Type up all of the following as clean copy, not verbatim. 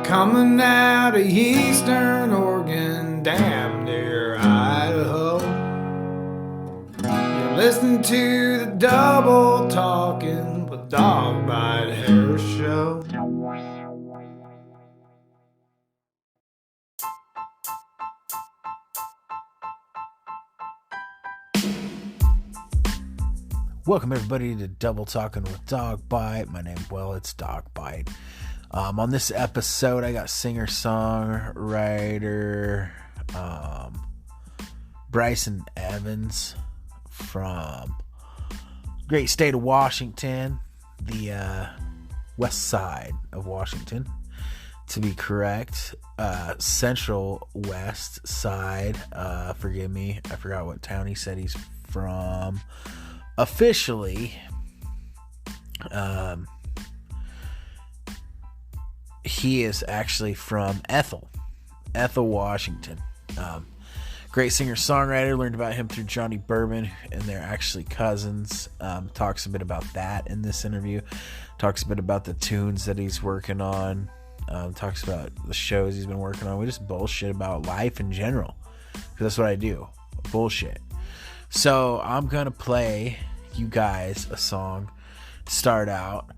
coming out of Eastern Oregon, damn near Idaho. You're listening to the Double Talkin' with Dog Bite Hair Show. Welcome everybody to Double Talkin' with Dog Bite. My name, it's Dog Bite. On this episode, I got singer-songwriter Bryson Evans from great state of Washington, the west side of Washington, to be correct. Central west side. Forgive me, I forgot what town he said he's from. Officially, he is actually from Ethel, Washington. Great singer-songwriter. Learned about him through Johnny Bourbon, and they're actually cousins. Talks a bit about that in this interview. Talks a bit about the tunes that he's working on. Talks about the shows he's been working on. We just bullshit about life in general, because that's what I do. Bullshit. So I'm going to play you guys a song to start out.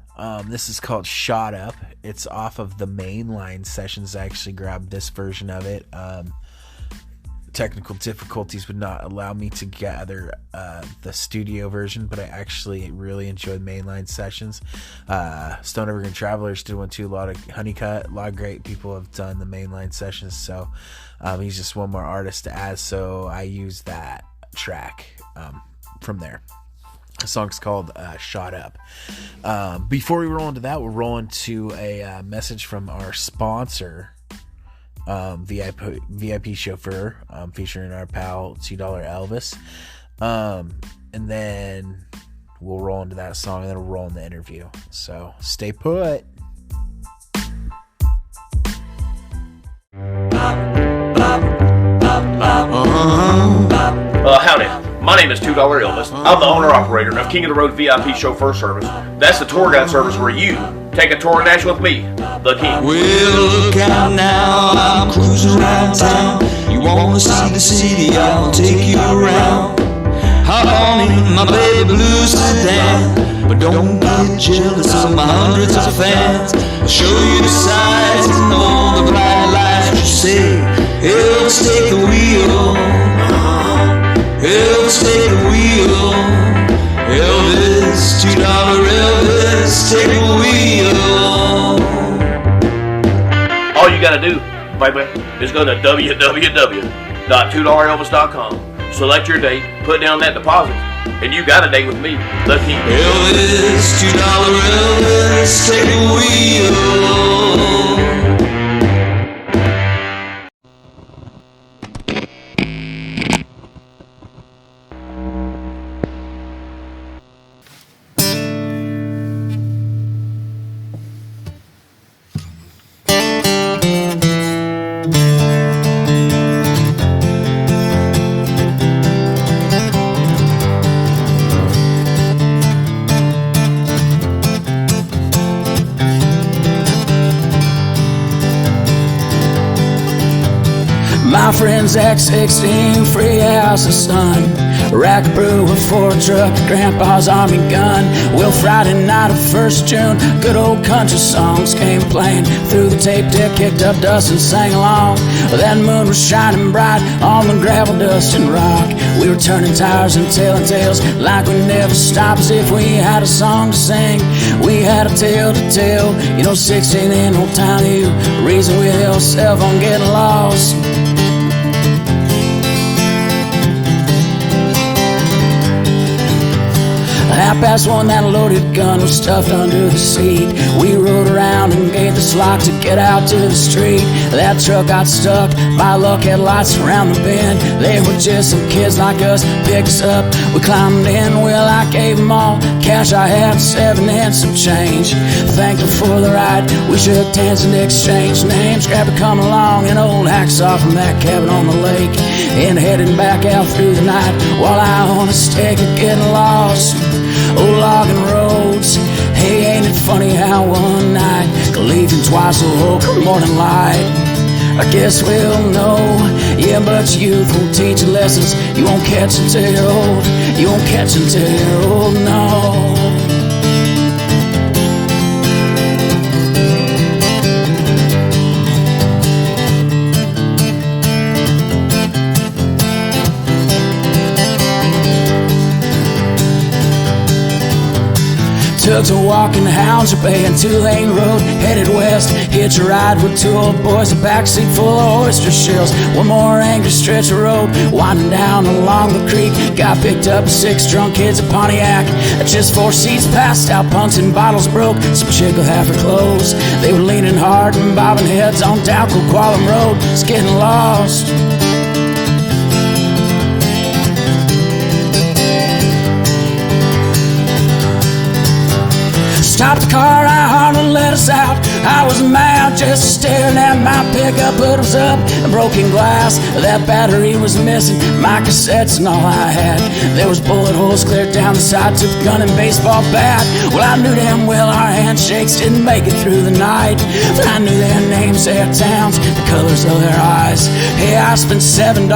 This is called Shot Up. It's off of the Mainline Sessions. I actually grabbed this version of it. Technical difficulties would not allow me to gather the studio version, but I actually really enjoyed Mainline Sessions. Stone Oregon Travelers did one too. A lot of Honeycutt, a lot of great people have done the Mainline Sessions, so he's just one more artist to add, so I used that track from there. The song's called Shot Up. Before we roll into that, we'll roll into a message from our sponsor, VIP Chauffeur, featuring our pal $2 Elvis. And then we'll roll into that song, and then we'll roll in the interview. So stay put. Howdy. My name is $2 Elvis. I'm the owner-operator of King of the Road VIP Chauffeur Service. That's the tour guide service where you take a tour of Nashville with me, the King. Well, look out now, I'm cruising around town. You wanna see the city, I'll take you around. Hop on in my baby blue sedan, but don't get jealous of my hundreds of fans. I'll show you the sights and all the bright lights. You say, Elvis, take the wheel. Elvis, take the wheel. Elvis, $2 Elvis, take the wheel. All you gotta do, baby, is go to www.2elvis.com. Select your date, put down that deposit, and you got a date with me, the King. Elvis, $2 Elvis, take the wheel. My friend's X16, free house of sun. Rack brew, a Ford truck, Grandpa's army gun. Well, Friday night of 1st June, good old country songs came playing through the tape deck, kicked up dust and sang along. Well, that moon was shining bright on the gravel, dust and rock. We were turning tires and telling tales like we never stopped, as if we had a song to sing. We had a tale to tell, 16 in old town, you reason with yourself on getting lost. 1:30, that loaded gun was stuffed under the seat. We rode around and gave the slot to get out to the street. That truck got stuck, by luck had lights around the bend. They were just some kids like us, picked us up, we climbed in. Well, I gave them all cash I had, 7 and some change. Thanked them for the ride, we shook hands and exchanged names. Grabbed a come along, an old hacksaw from that cabin on the lake, and heading back out through the night while I on a stake of getting lost. Old logging roads, Hey, ain't it funny how one night, leaving twice the whole morning light? I guess we'll know, yeah, but youth will teach you lessons you won't catch until you're old. You won't catch until you're old, no. Took to walking the hounds are paying 2-lane road, headed west. Hitch a ride with 2 old boys, a backseat full of oyster shells. One more angry stretch of road, winding down along the creek. Got picked up with 6 drunk kids at Pontiac. Just 4 seats passed out, punts and bottles broke. Some chick with half her clothes. They were leaning hard and bobbing heads on down Quallam Road. It's getting lost. Stopped the car, I hardly let us out. I was mad just staring at my pickup, but it was up and broken glass. That battery was missing, my cassettes and all I had. There was bullet holes clear down the side, took a gun and baseball bat. Well, I knew damn well our handshakes didn't make it through the night, but I knew their names, their towns, the colors of their eyes. Hey, I spent $7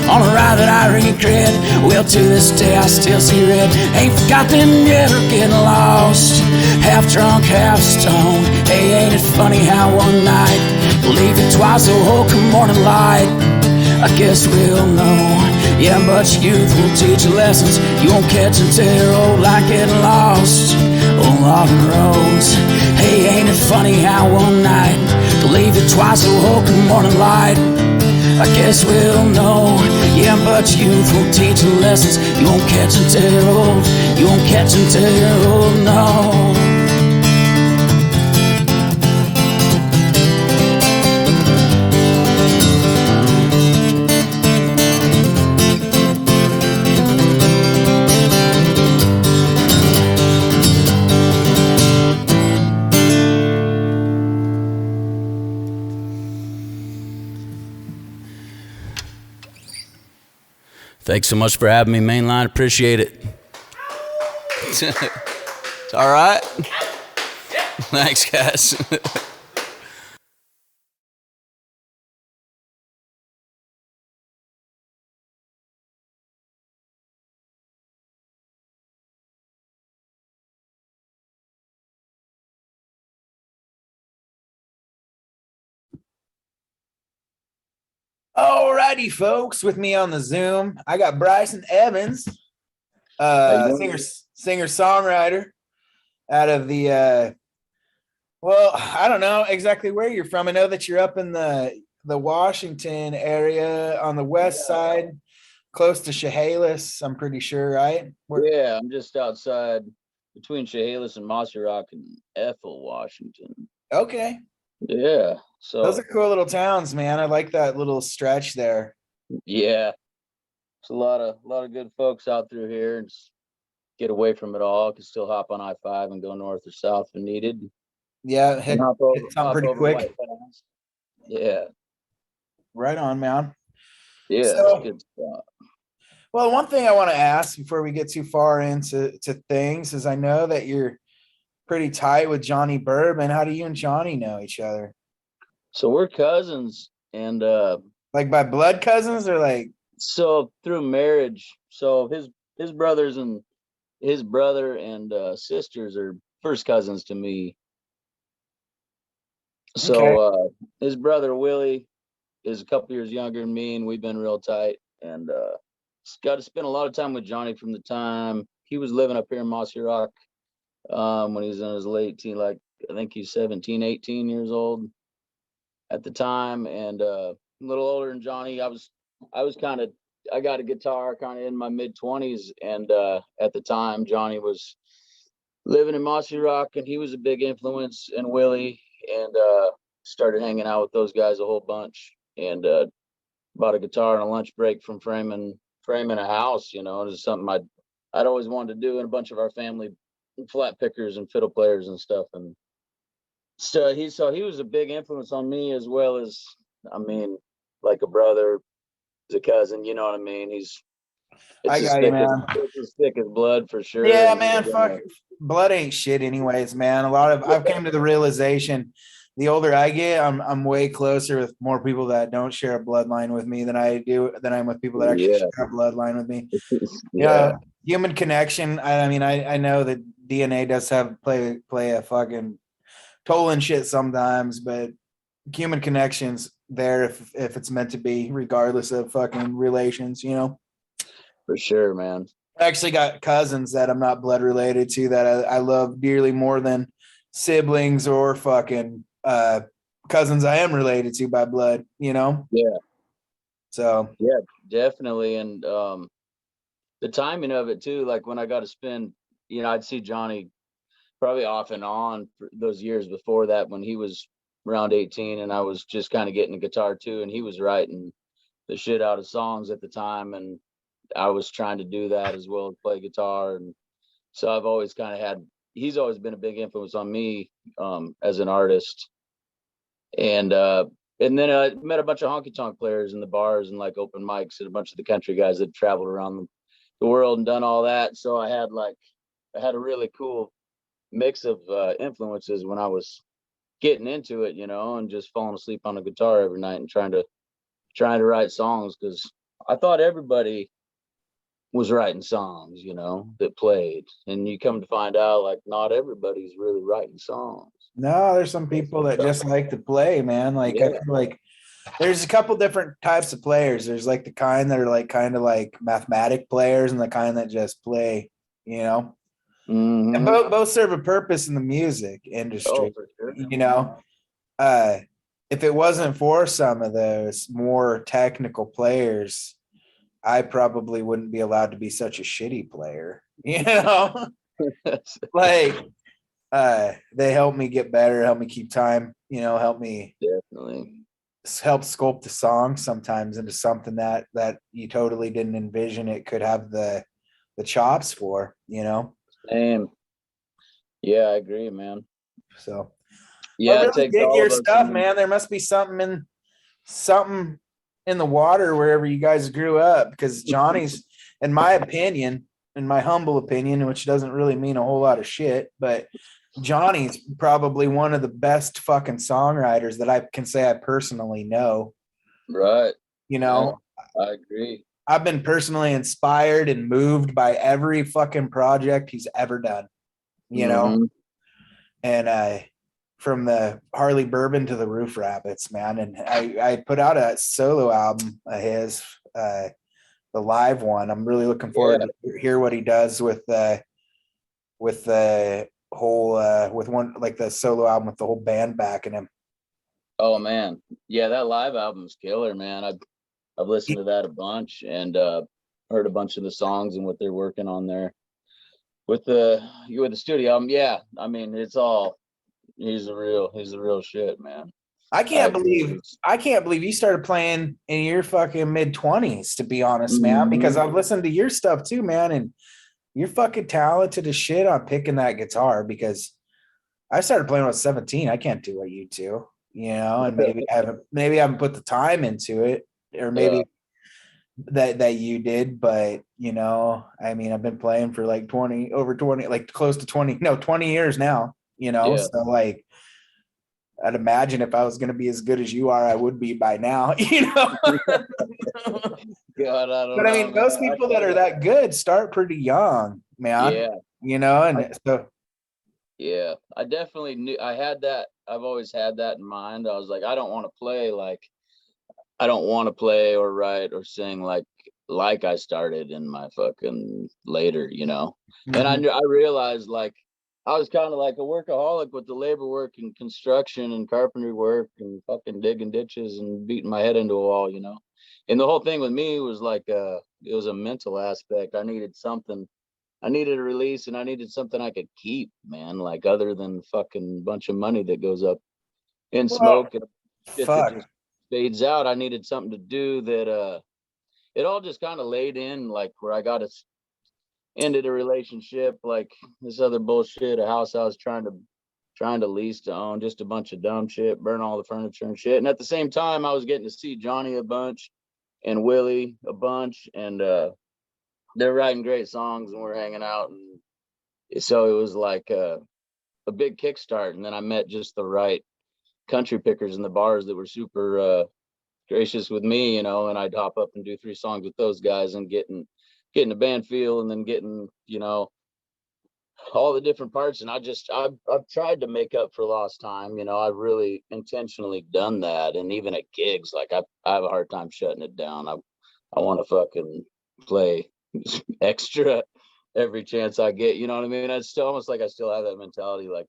on a ride that I regret. Well, to this day I still see red. Ain't forgot them yet or getting lost. Half drunk, half stoned. Hey, ain't it funny how one night leave it twice the whole morning light? I guess we'll know, yeah, but youth will teach you lessons you won't catch until you're old, like getting lost on logging roads. Hey, ain't it funny how one night leave it twice the whole morning light? I guess we'll know, yeah, but youth will teach you lessons you won't catch until you're old. You won't catch until you're old, no. Thanks so much for having me, Mainline. Appreciate it. It's all right. Thanks, guys. Alrighty, folks, with me on the Zoom, I got Bryson Evans, singer songwriter out of the well, I don't know exactly where you're from. I know that you're up in the Washington area on the west side, close to Chehalis, I'm pretty sure, right? Yeah, I'm just outside between Chehalis and Mossy Rock and Ethel, Washington. Okay. Yeah. So Those are cool little towns, man. I like that little stretch there. yeah. It's a lot of good folks out through here, and just get away from it all. Can still hop on I-5 and go north or south if needed. Yeah, hit something pretty quick. Yeah. Right on, man. Yeah, So, it's good stuff. well, one thing I want to ask before we get too far into things is I know that you're pretty tight with Johnny Bourbon. How do you and Johnny know each other? So we're cousins, and Like by blood cousins or like? so through marriage. So his brothers and his brother and sisters are first cousins to me. So his brother Willie is a couple years younger than me, and we've been real tight. And got to spend a lot of time with Johnny from the time he was living up here in Mossy Rock when he was in his late teen, like I think he's 17, 18 years old at the time, and a little older than Johnny. I got a guitar kind of in my mid-20s, and at the time Johnny was living in Mossy Rock, and he was a big influence in Willie, and started hanging out with those guys a whole bunch, and bought a guitar on a lunch break from framing a house. You know, it was something I'd always wanted to do, and a bunch of our family flat pickers and fiddle players and stuff. And so he was a big influence on me, as well as, I mean, like a brother, as a cousin, you know what I mean? He's I got you, man. It's as thick as blood for sure. Yeah, man. Fuck, blood ain't shit, anyways, man. I've come to the realization. The older I get, I'm way closer with more people that don't share a bloodline with me than I'm with people that actually share a bloodline with me. Yeah, human connection. I mean, I know that DNA does have play a fucking toll and shit sometimes, but human connections there if it's meant to be, regardless of fucking relations, you know. For sure, man. I actually got cousins that I'm not blood related to that I love dearly more than siblings or fucking cousins I am related to by blood, you know? Yeah. So yeah, definitely. And the timing of it too, like when I got to spend, you know, I'd see Johnny probably off and on for those years before that when he was around 18 and I was just kind of getting a guitar too, and he was writing the shit out of songs at the time, and I was trying to do that as well as play guitar. And so I've always kind of had, he's always been a big influence on me as an artist. And then I met a bunch of honky tonk players in the bars and like open mics and a bunch of the country guys that traveled around the world and done all that. So I had a really cool mix of influences when I was getting into it, you know, and just falling asleep on the guitar every night and trying to write songs, because I thought everybody was writing songs, you know, that played. And you come to find out, like, not everybody's really writing songs. no, there's some people that just like to play, man. Like I feel like there's a couple different types of players. There's like the kind that are like kind of like mathematic players and the kind that just play, you know. Mm-hmm. And both serve a purpose in the music industry. For sure. You know, if it wasn't for some of those more technical players, I probably wouldn't be allowed to be such a shitty player. You know, like they help me get better, help me keep time. You know, help me Definitely help sculpt the song sometimes into something that you totally didn't envision it could have the chops for. You know. same. Yeah, I agree, man. So Yeah, really dig your stuff, man. There must be something in the water wherever you guys grew up, because Johnny's, in my opinion, in my humble opinion, which doesn't really mean a whole lot of shit, but Johnny's probably one of the best fucking songwriters that I can say I personally know. Right. You know, yeah, I agree. I've been personally inspired and moved by every fucking project he's ever done, you know, and from the Harley Bourbon to the Roof Rabbits, man. And I put out a solo album of his, the live one. I'm really looking forward to hear what he does with the whole with one, like the solo album with the whole band backing him. Oh man, yeah, that live album's killer, man. I've listened to that a bunch and heard a bunch of the songs and what they're working on there with the studio album. Yeah, I mean, it's all he's the real shit, man. I can't believe you started playing in your fucking mid-20s, to be honest, man, because I've listened to your stuff too, man, and you're fucking talented as shit on picking that guitar, because I started playing when I was 17. I can't do what you do, you know, and maybe I haven't put the time into it, or maybe that you did, but you know, I mean, I've been playing for like 20, like close to 20 years now, you know, so like I'd imagine if I was going to be as good as you are, I would be by now, you know. God, I don't but I mean, know, most people that are that good start pretty young, man. Yeah. You know, and yeah, I definitely knew I had that. I've always had that in mind. I was like, I don't want to play or write or sing like I started in my fucking later, you know. And I realized like I was kind of like a workaholic with the labor work and construction and carpentry work and fucking digging ditches and beating my head into a wall, you know. And the whole thing with me was like it was a mental aspect. I needed a release, and I needed something I could keep, man, like other than fucking bunch of money that goes up in smoke and shit that just fades out. I needed something to do that it all just kind of laid in, like where I got ended a relationship, like this other bullshit, a house I was trying to lease to own, just a bunch of dumb shit, burn all the furniture and shit. And at the same time, I was getting to see Johnny a bunch and Willie a bunch, and they're writing great songs and we're hanging out. And so it was like a big kickstart. And then I met just the right country pickers in the bars that were super gracious with me, you know, and I'd hop up and do 3 songs with those guys and getting the band feel, and then getting, you know, all the different parts. And I've tried to make up for lost time, you know. I've really intentionally done that. And even at gigs, like I have a hard time shutting it down. I want to fucking play extra every chance I get, you know what I mean? It's still almost like I still have that mentality. Like,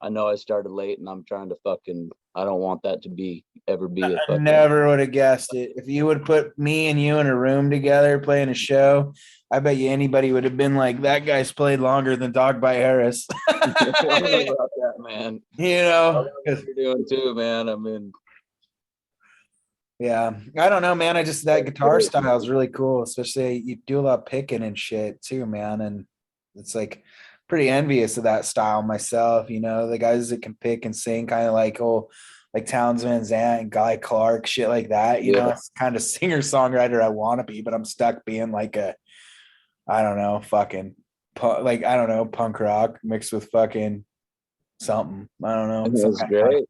I know I started late and I'm trying to fucking, I don't want that to ever be a I fucking. never would have guessed it. If you would put me and you in a room together playing a show, I bet you anybody would have been like, that guy's played longer than Dog by Harris. I don't know about that, man. You know, What you're doing too, man. I mean, yeah, I don't know, man. That guitar style is really cool, especially you do a lot of picking and shit too, man. And it's like pretty envious of that style myself, you know, the guys that can pick and sing kind of like, like Townes Van Zandt and Guy Clark, shit like that. You know, it's kind of singer songwriter I want to be, but I'm stuck being like I don't know, fucking like, I don't know, punk rock mixed with fucking something. I don't know. it's great.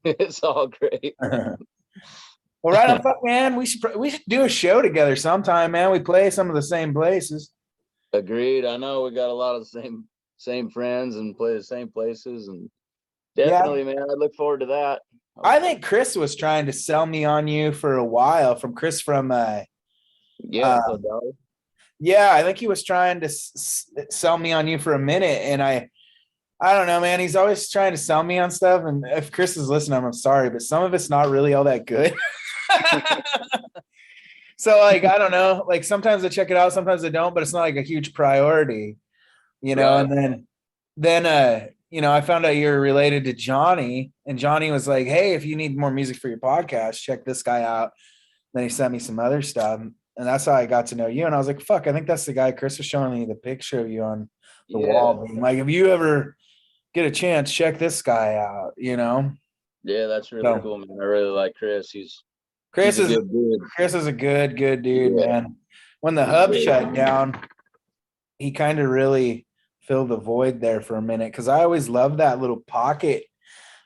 It's all great. Well, right on, fuck, man. We should do a show together sometime, man. We play some of the same places. Agreed. I know we got a lot of the same friends and play the same places, and definitely, man, I look forward to that. I think Chris was trying to sell me on you for a while. From Chris from I think he was trying to sell me on you for a minute, and I don't know, man. He's always trying to sell me on stuff, and if Chris is listening, I'm sorry, but some of it's not really all that good. So like, I don't know, like sometimes I check it out, sometimes I don't, but it's not like a huge priority, you know. Right. And then you know, I found out you're related to Johnny, and Johnny was like, hey, if you need more music for your podcast, check this guy out. Then he sent me some other stuff, and that's how I got to know you. And I was like, fuck, I think that's the guy. Chris was showing me the picture of you on the wall. Being like, if you ever get a chance, check this guy out, you know. Yeah, that's really cool, man. I really like Chris. Chris is a good dude, man. When the hub shut down, he kind of really filled the void there for a minute, because I always loved that little pocket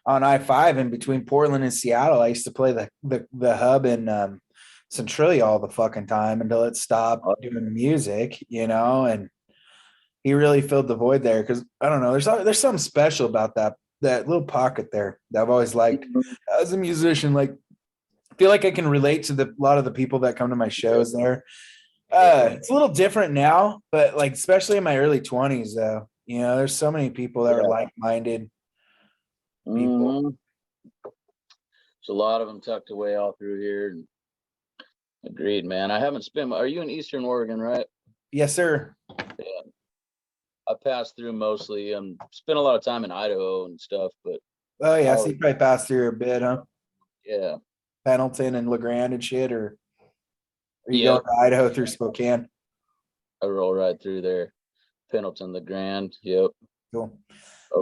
on I-5 in between Portland and Seattle. I used to play the hub in Centralia all the fucking time until it stopped doing music, you know. And he really filled the void there, because I don't know, there's something special about that little pocket there that I've always liked as a musician. Like, I feel like I can relate to a lot of the people that come to my shows there. It's a little different now, but like, especially in my early 20s, though, you know, there's so many people that are like-minded people. There's a lot of them tucked away all through here. Agreed, man. I haven't spent. Are you in Eastern Oregon, right? Yes, sir. Yeah. I passed through mostly. Spent a lot of time in Idaho and stuff, but. Oh yeah, so you probably passed through a bit, huh? Yeah. Pendleton and LeGrand and shit, or are you going to Idaho through Spokane? I roll right through there. Pendleton, LeGrand. Yep. Cool.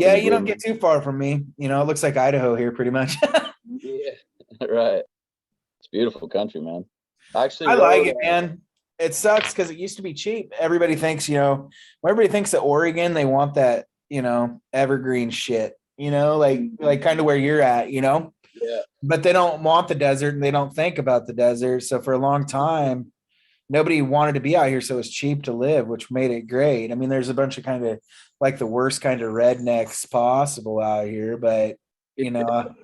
Yeah, you don't get too far from me. You know, it looks like Idaho here pretty much. Yeah, right. It's beautiful country, man. Actually, I like it, man. It sucks because it used to be cheap. Everybody thinks, you know, when everybody thinks of Oregon, they want that, you know, evergreen shit, you know, like kind of where you're at, you know? Yeah. But they don't want the desert, and they don't think about the desert. So for a long time, nobody wanted to be out here, so it was cheap to live, which made it great. I mean, there's a bunch of kind of like the worst kind of rednecks possible out here, but you know,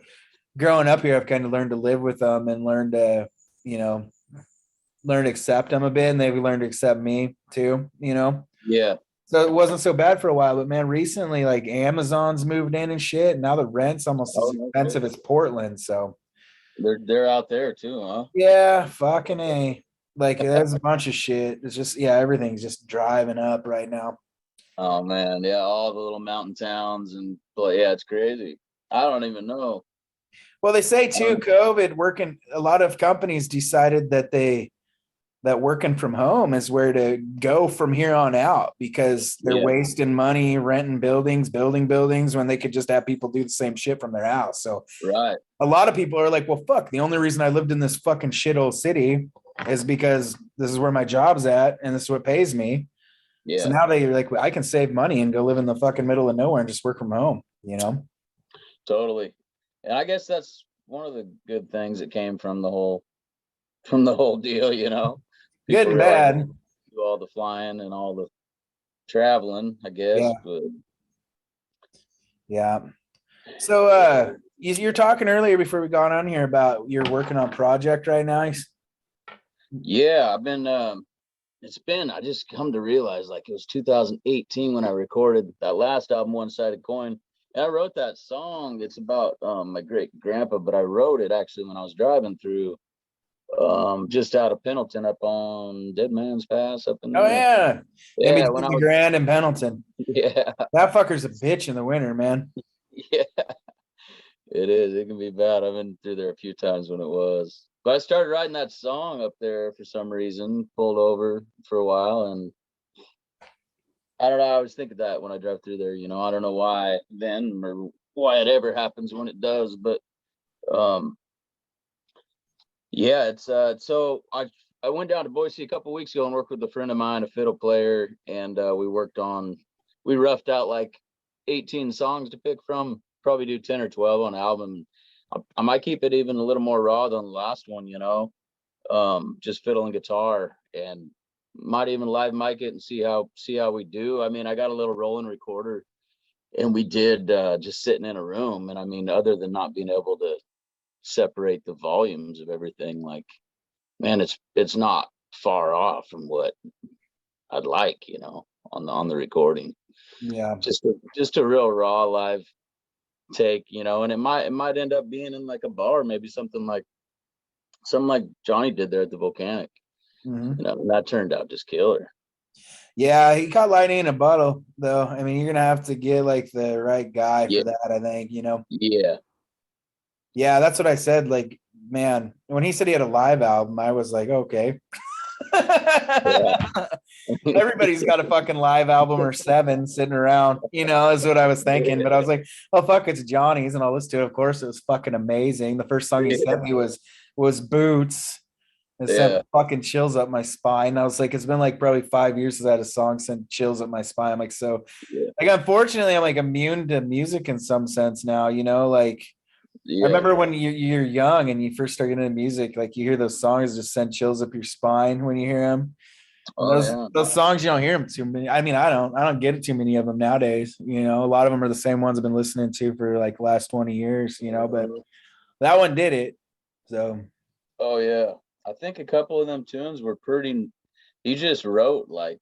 growing up here, I've kind of learned to live with them and learned to, you know, learn to accept them a bit, and they've learned to accept me too, you know? Yeah. So it wasn't so bad for a while, but man, recently, like Amazon's moved in and shit, and now the rent's almost as expensive as Portland. So they're out there too, huh? Yeah, fucking A. Like, there's a bunch of shit. It's just, everything's just driving up right now. Oh man, yeah, all the little mountain towns, and yeah, it's crazy. I don't even know. Well, they say too, COVID a lot of companies decided that working from home is where to go from here on out, because they're wasting money renting buildings, building buildings, when they could just have people do the same shit from their house. So right. A lot of people are like, well, fuck, the only reason I lived in this fucking shithole city is because this is where my job's at, and this is what pays me. Yeah. So now they're like, I can save money and go live in the fucking middle of nowhere and just work from home, you know? Totally. And I guess that's one of the good things that came from the whole deal, you know. Good and realize bad. they do all the flying and all the traveling, I guess. Yeah. But Yeah. So you're talking earlier before we got on here about you're working on a project right now. yeah, I've been I just come to realize like it was 2018 when I recorded that last album, One Sided Coin. And I wrote that song. It's about my great grandpa, but I wrote it actually when I was driving through just out of Pendleton up on Dead Man's Pass up in there. Oh yeah. Yeah, when the Grand in Pendleton. Yeah. That fucker's a bitch in the winter, man. Yeah. It is. It can be bad. I've been through there a few times when it was. But I started writing that song up there for some reason, pulled over for a while, and I don't know. I always think of that when I drive through there, you know. I don't know why then or why it ever happens when it does, but yeah, it's so I went down to Boise a couple weeks ago and worked with a friend of mine, a fiddle player, and we roughed out like 18 songs to pick from, probably do 10 or 12 on an album. I might keep it even a little more raw than the last one, you know, just fiddle and guitar, and might even live mic it and see how we do. I mean, I got a little rolling recorder, and we did just sitting in a room, and I mean, other than not being able to separate the volumes of everything, like, man, it's not far off from what I'd like, you know, on the recording. Yeah. Just a real raw live take, you know, and it might end up being in like a bar, maybe something like Johnny did there at the Volcanic. Mm-hmm. You know, and that turned out just killer. Yeah, he caught lightning in a bottle, though. I mean, you're gonna have to get like the right guy Yeah. for that, I think, you know. Yeah. Yeah, that's what I said. Like, man, when he said he had a live album, I was like, okay. Everybody's got a fucking live album or 7 sitting around, you know, is what I was thinking. But I was like, oh fuck, it's Johnny's, and I'll listen to it. Of course, it was fucking amazing. The first song he sent me was Boots. It sent fucking chills up my spine. I was like, it's been like probably 5 years since I had a song send chills up my spine. I'm like, so like, unfortunately, I'm like immune to music in some sense now, you know, like. I remember when you're young and you first start getting into music, like you hear those songs just send chills up your spine when you hear them. Those songs, you don't hear them too many. I mean, I don't get too many of them nowadays. You know, a lot of them are the same ones I've been listening to for like last 20 years, you know, but that one did it. So. Oh yeah. I think a couple of them tunes were he just wrote like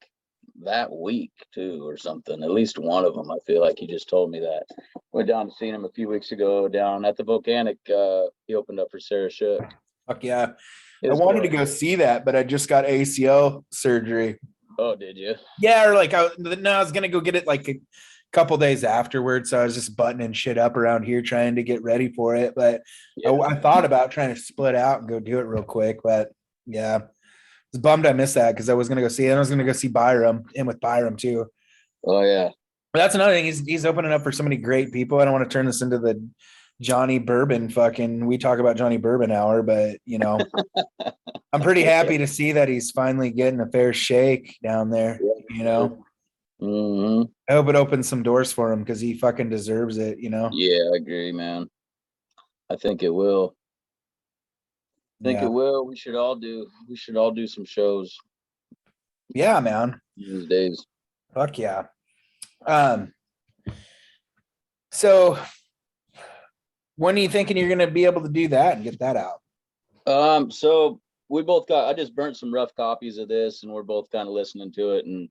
that week too or something. At least one of them, I feel like he just told me that. Went down to see him a few weeks ago down at the Volcanic. He opened up for Sarah Shook. Fuck yeah. I wanted to go see that, but I just got ACL surgery. Oh, did you? Yeah, or like I was gonna go get it like a couple days afterwards. So I was just buttoning shit up around here trying to get ready for it. But I thought about trying to split out and go do it real quick. But yeah. I was bummed I missed that because I was gonna go see it. And I was gonna go see Byram and with Byram too. Oh yeah. But that's another thing. He's opening up for so many great people. I don't want to turn this into the Johnny Bourbon fucking. We talk about Johnny Bourbon hour, but you know, I'm pretty happy to see that he's finally getting a fair shake down there. You know, I hope it opens some doors for him because he fucking deserves it. You know. Yeah, I agree, man. I think it will. It will. We should all do some shows. Yeah, man. These days. Fuck yeah. So when are you thinking you're gonna be able to do that and get that out? So I just burnt some rough copies of this, and we're both kind of listening to it and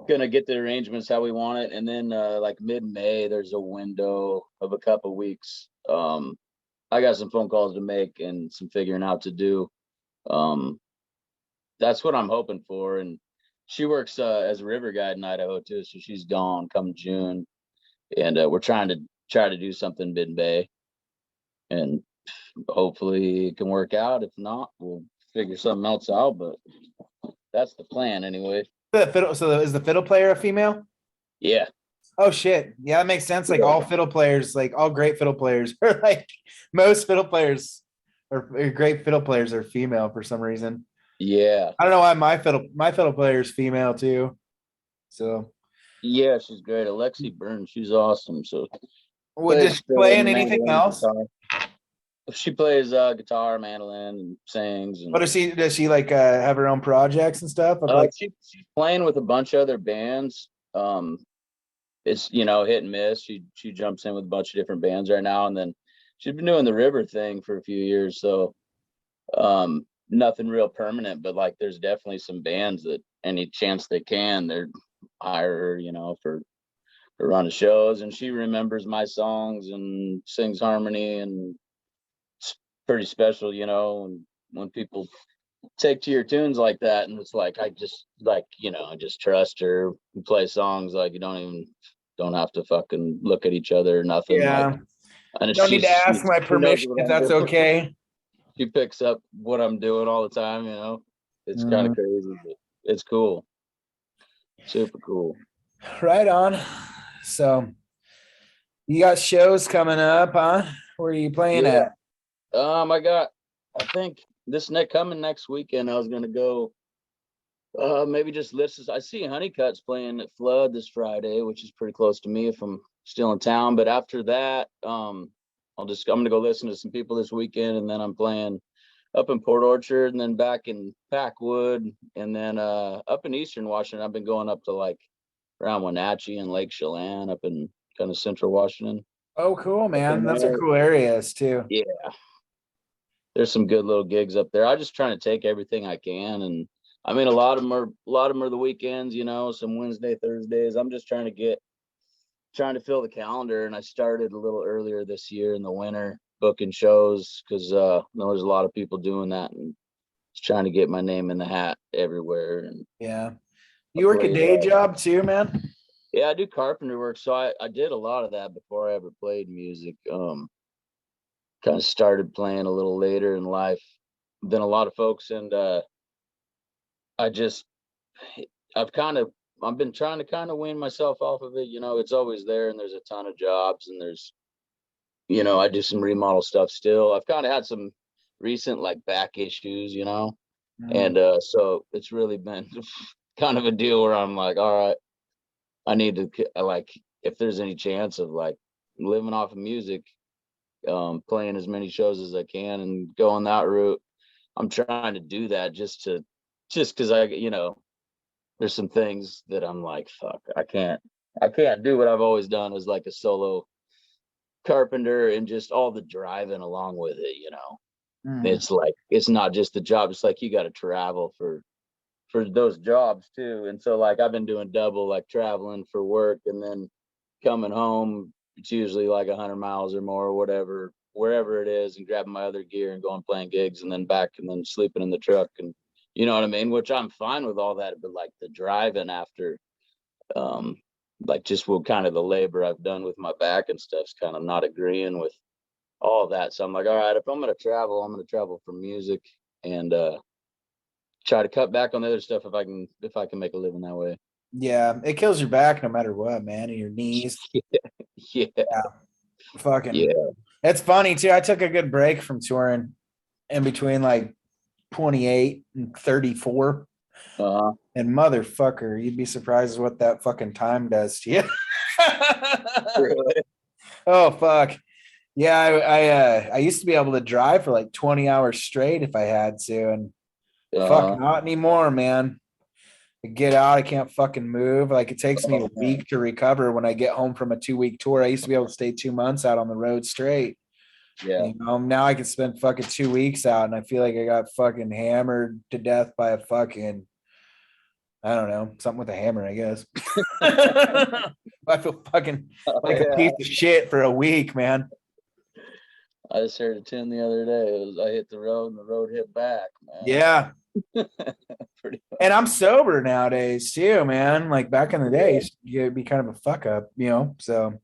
gonna get the arrangements how we want it. And then like mid-May, there's a window of a couple weeks. I got some phone calls to make and some figuring out to do. That's what I'm hoping for. And she works as a river guide in Idaho too, so she's gone come June. And we're trying to do something mid-May, and hopefully it can work out. If not, we'll figure something else out. But that's the plan anyway. So is the fiddle player a female? Yeah. Oh shit. Yeah, that makes sense. Like all fiddle players, like all great fiddle players are like most fiddle players or great fiddle players are female for some reason. Yeah. I don't know why my fiddle player is female too. So Yeah, she's great. Alexi Burns, she's awesome. So what does plays she play in anything mandolin, else? guitar. She plays guitar, mandolin, and sings. And What does she like have her own projects and stuff? Of like she's playing with a bunch of other bands. It's hit and miss. She jumps in with a bunch of different bands right now, and then she's been doing the river thing for a few years. So nothing real permanent, but like there's definitely some bands that any chance they can, they're hire her, for running shows, and she remembers my songs and sings harmony, and it's pretty special, and when people take to your tunes like that, and it's like I just I just trust her. We play songs like you don't have to fucking look at each other or nothing. yeah. Like, and Don't need to ask my she knows permission what if I'm that's doing. okay. She picks up what I'm doing all the time. It's kind of crazy, but it's cool. Super cool. Right on. So you got shows coming up, huh? Where are you playing Yeah. at? I think coming next weekend, I was gonna go. Maybe just listen. I see Honeycutt's playing at Flood this Friday, which is pretty close to me if I'm still in town. But after that, I'm gonna go listen to some people this weekend, and then I'm playing up in Port Orchard, and then back in Packwood, and then up in Eastern Washington. I've been going up to like around Wenatchee and Lake Chelan, up in kind of Central Washington. Oh, cool, man. Those are cool areas too. Yeah, there's some good little gigs up there. I'm just trying to take everything I can, and I mean a lot of them are the weekends, some Wednesday, Thursdays. I'm just trying to fill the calendar, and I started a little earlier this year in the winter booking shows because there's a lot of people doing that, and just trying to get my name in the hat everywhere. And Yeah. You work a day job too, man? yeah, I do carpenter work, so I did a lot of that before I ever played music. Kind of started playing a little later in life than a lot of folks, and I just I've been trying to kind of wean myself off of it. It's always there, and there's a ton of jobs, and there's I do some remodel stuff still. I've kind of had some recent like back issues, and so it's really been kind of a deal where I'm like, all right, I need to like if there's any chance of like living off of music, playing as many shows as I can and going that route. I'm trying to do that just because there's some things that I'm like, fuck, I can't do what I've always done as like a solo carpenter and just all the driving along with it. It's like, it's not just the job. It's like, you got to travel for those jobs too. And so like, I've been doing double, like traveling for work and then coming home. It's usually like 100 miles or more or whatever, wherever it is, and grabbing my other gear and going playing gigs and then back and then sleeping in the truck. And you know what I mean? Which I'm fine with all that, but like the driving after, like just what kind of the labor I've done with my back and stuff's kind of not agreeing with all of that. So I'm like, all right, if I'm going to travel for music and, try to cut back on the other stuff if I can make a living that way. Yeah, it kills your back no matter what, man, and your knees. Yeah. Fucking Yeah. It's funny too. I took a good break from touring in between like 28 and 34. And motherfucker, you'd be surprised what that fucking time does to you. Really? Oh fuck. Yeah, I used to be able to drive for like 20 hours straight if I had to, and fuck not anymore, man. I get out, I can't fucking move. Like it takes me a week to recover when I get home from a 2-week tour. I used to be able to stay 2 months out on the road straight. Yeah. Now I can spend fucking 2 weeks out and I feel like I got fucking hammered to death by a fucking, I don't know, something with a hammer, I guess. I feel fucking like a piece of shit for a week, man. I just heard a tune the other day. I hit the road and the road hit back, man. Yeah. Pretty much. And I'm sober nowadays too, man. Like back in the day, you'd be kind of a fuck up, so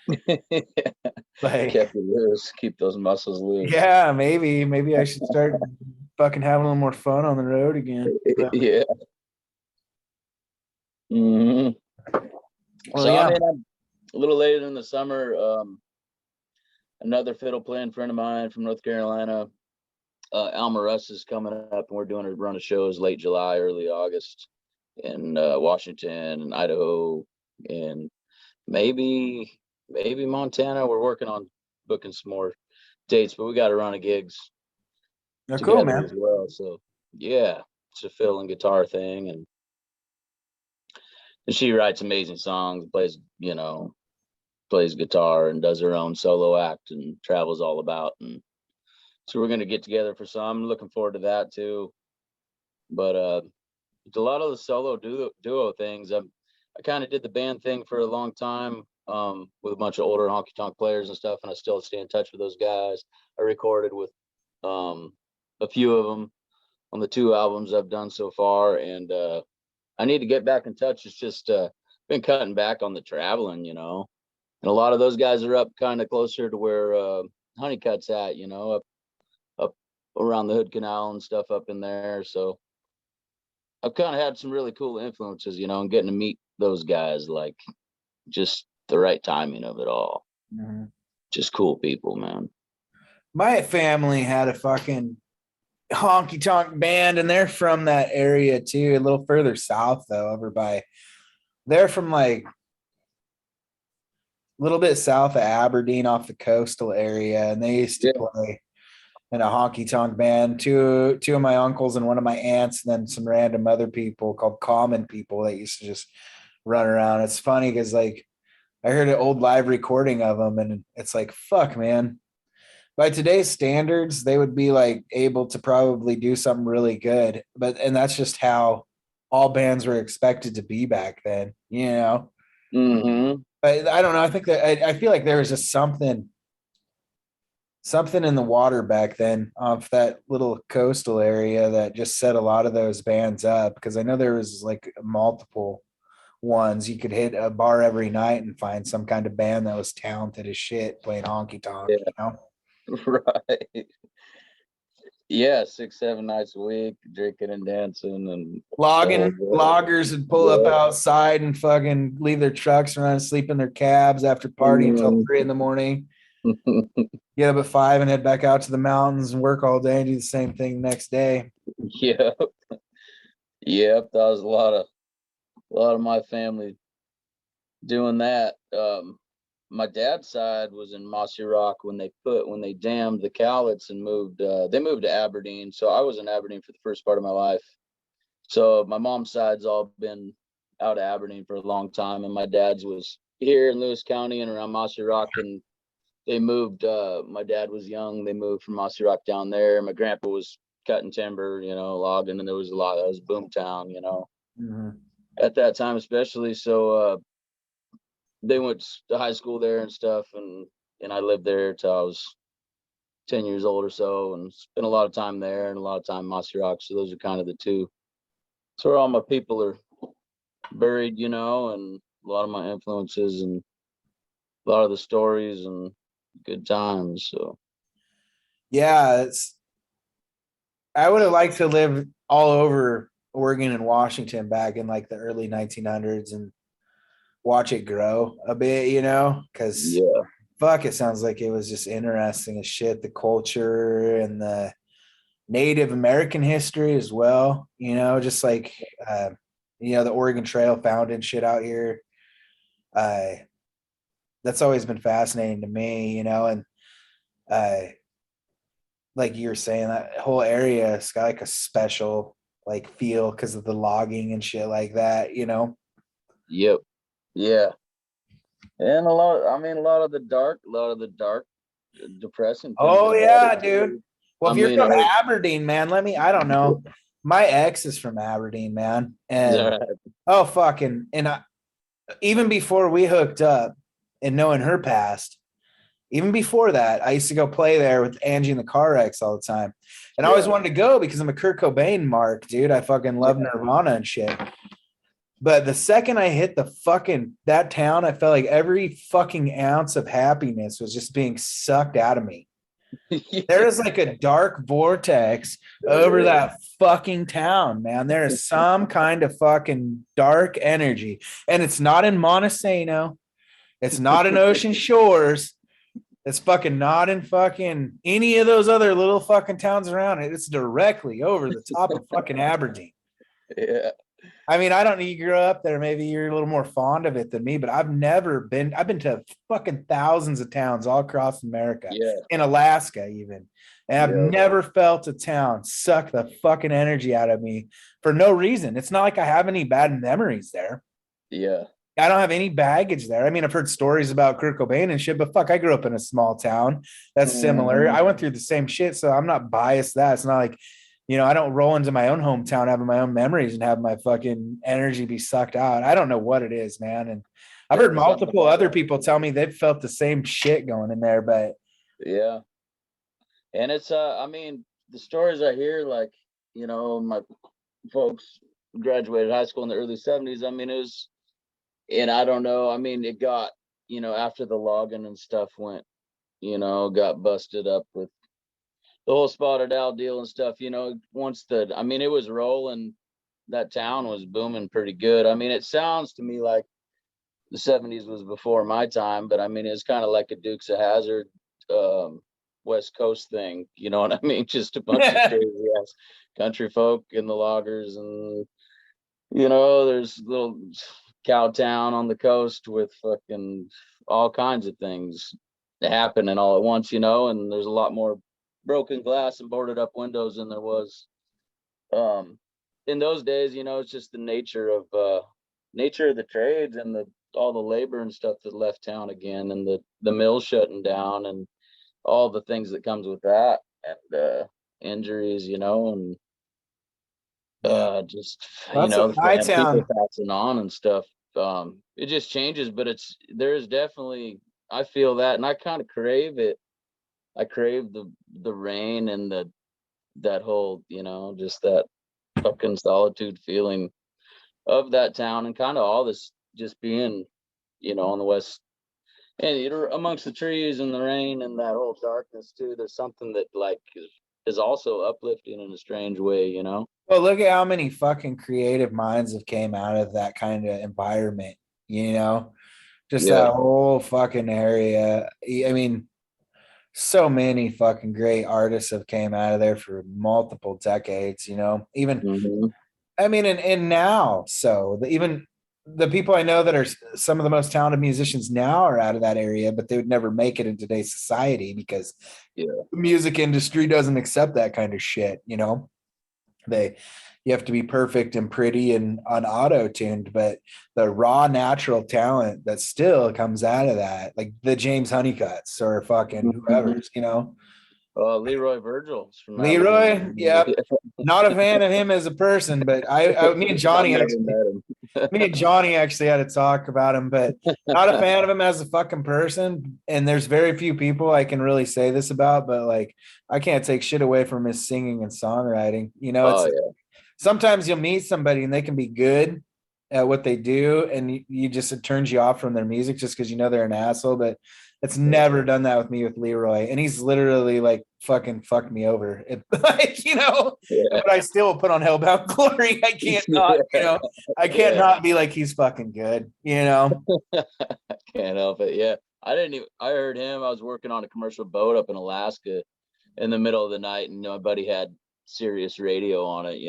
like kept it loose, keep those muscles loose. Yeah, maybe I should start fucking having a little more fun on the road again. Yeah. Mm-hmm. Well, So yeah. I mean, I'm a little later in the summer. Another fiddle playing friend of mine from North Carolina Alma Russ is coming up, and we're doing a run of shows late July, early August in Washington and Idaho, and maybe Montana. We're working on booking some more dates, but we got a run of gigs Oh, together cool, man. as well. So yeah, it's a fiddle and guitar thing, and she writes amazing songs, plays guitar and does her own solo act and travels all about. And so we're gonna get together for some. I'm looking forward to that too. But a lot of the solo duo things. I kind of did the band thing for a long time with a bunch of older honky tonk players and stuff, and I still stay in touch with those guys. I recorded with a few of them on the 2 albums I've done so far, and I need to get back in touch. It's just been cutting back on the traveling, and a lot of those guys are up kind of closer to where Honeycutt's at, up around the Hood Canal and stuff up in there. So I've kind of had some really cool influences, and getting to meet those guys, like just the right timing of it all. Mm-hmm. Just cool people, man. My family had a fucking honky tonk band, and they're from that area too, a little further south though, they're from like a little bit south of Aberdeen off the coastal area, and they used to play in a honky tonk band. Two of my uncles and one of my aunts, and then some random other people called Common People that used to just run around. It's funny because like I heard an old live recording of them, and it's like, fuck, man. By today's standards, they would be like able to probably do something really good. And that's just how all bands were expected to be back then, Mm-hmm. But I don't know. I think that I feel like there was just something in the water back then off that little coastal area that just set a lot of those bands up. Because I know there was like multiple ones. You could hit a bar every night and find some kind of band that was talented as shit playing honky tonk, Right. Yeah, 6-7 nights a week, drinking and dancing and loggers would pull up outside and fucking leave their trucks around and sleep in their cabs after partying until 3 a.m. Get up at 5 and head back out to the mountains and work all day and do the same thing the next day. Yep. That was a lot of my family doing that. My dad's side was in Mossy Rock when they dammed the Cowlitz and they moved to Aberdeen. So I was in Aberdeen for the first part of my life. So my mom's side's all been out of Aberdeen for a long time, and my dad's was here in Lewis County and around Mossy Rock, and they moved. My dad was young. They moved from Mossy Rock down there. My grandpa was cutting timber, logging, and there was a lot. That was boomtown, Mm-hmm. at that time, especially. So they went to high school there and stuff, and I lived there till I was 10 years old or so, and spent a lot of time there and a lot of time in Mossy Rock. So those are kind of the two. So where all my people are buried, and a lot of my influences and a lot of the stories and good times. So yeah, I would have liked to live all over Oregon and Washington back in like the early 1900s and watch it grow a bit, because fuck, it sounds like it was just interesting as shit. The culture and the Native American history as well, just like, the Oregon Trail founded shit out here. That's always been fascinating to me, and like you were saying, that whole area has got like a special like feel because of the logging and shit like that, Yep. Yeah. And a lot of the dark, depressing. Oh yeah, dude. Well, if you're from Aberdeen, man, I don't know. My ex is from Aberdeen, man. And fucking, and even before we hooked up and knowing her past, even before that, I used to go play there with Angie and the Car Wrecks all the time. And I always wanted to go because I'm a Kurt Cobain mark, dude. I fucking love Nirvana and shit. But the second I hit that town, I felt like every fucking ounce of happiness was just being sucked out of me. There is like a dark vortex over that fucking town, man. There is some kind of fucking dark energy. And it's not in Montesano. It's not in Ocean Shores. It's fucking not in fucking any of those other little fucking towns around it. It's directly over the top of fucking Aberdeen. Yeah. I mean, I don't know, you grew up there. Maybe you're a little more fond of it than me, but I've been to fucking thousands of towns all across America, Yeah. in Alaska even. And I've Yeah. never felt a town suck the fucking energy out of me for no reason. It's not like I have any bad memories there. Yeah. I don't have any baggage there. I mean, I've heard stories about Kurt Cobain and shit, but fuck, I grew up in a small town that's similar. I went through the same shit, so I'm not biased. That it's not like, I don't roll into my own hometown having my own memories and have my fucking energy be sucked out. I don't know what it is, man. And I've heard multiple other people tell me they've felt the same shit going in there, but yeah. And it's I mean, the stories I hear, like, my folks graduated high school in the early 70s. I mean, it was, and I don't know, I mean, it got, after the logging and stuff went, got busted up with the whole spotted owl deal and stuff, once I mean, it was rolling, that town was booming pretty good. I mean, it sounds to me like the 70s was before my time, but I mean, it's kind of like a Dukes of Hazzard, West Coast thing, you know what I mean? Just a bunch of crazy ass country folk and the loggers, and there's little cow town on the coast with fucking all kinds of things happening all at once, and there's a lot more broken glass and boarded up windows than there was in those days. It's just the nature of the trades and all the labor and stuff that left town again, and the mill shutting down and all the things that comes with that, and injuries, and just my town. people passing on and stuff. It just changes, but there's definitely, I feel that, and I kind of crave it. I crave the rain and that whole, just that fucking solitude feeling of that town, and kind of all this just being, on the west, and amongst the trees and the rain and that whole darkness too. There's something that like is also uplifting in a strange way, Well, look at how many fucking creative minds have came out of that kind of environment, just that whole fucking area. I mean, so many fucking great artists have came out of there for multiple decades, even, I mean, and now, so even the people I know that are some of the most talented musicians now are out of that area, but they would never make it in today's society because the music industry doesn't accept that kind of shit. You have to be perfect and pretty and unauto-tuned, but the raw natural talent that still comes out of that, like the James Honeycutts or fucking whoever's, Leroy Virgil from Leroy, yeah. Not a fan of him as a person, but me and Johnny actually had to talk about him, but not a fan of him as a fucking person. And there's very few people I can really say this about, but like I can't take shit away from his singing and songwriting. Sometimes you'll meet somebody and they can be good at what they do, and it turns you off from their music just because they're an asshole. But it's never done that with me with Leroy, and he's literally like fucking fucked me over. But I still put on Hellbound Glory. I can't not, I can't not be like he's fucking good, I can't help it. Yeah, I heard him. I was working on a commercial boat up in Alaska in the middle of the night, and my buddy had Sirius radio on it,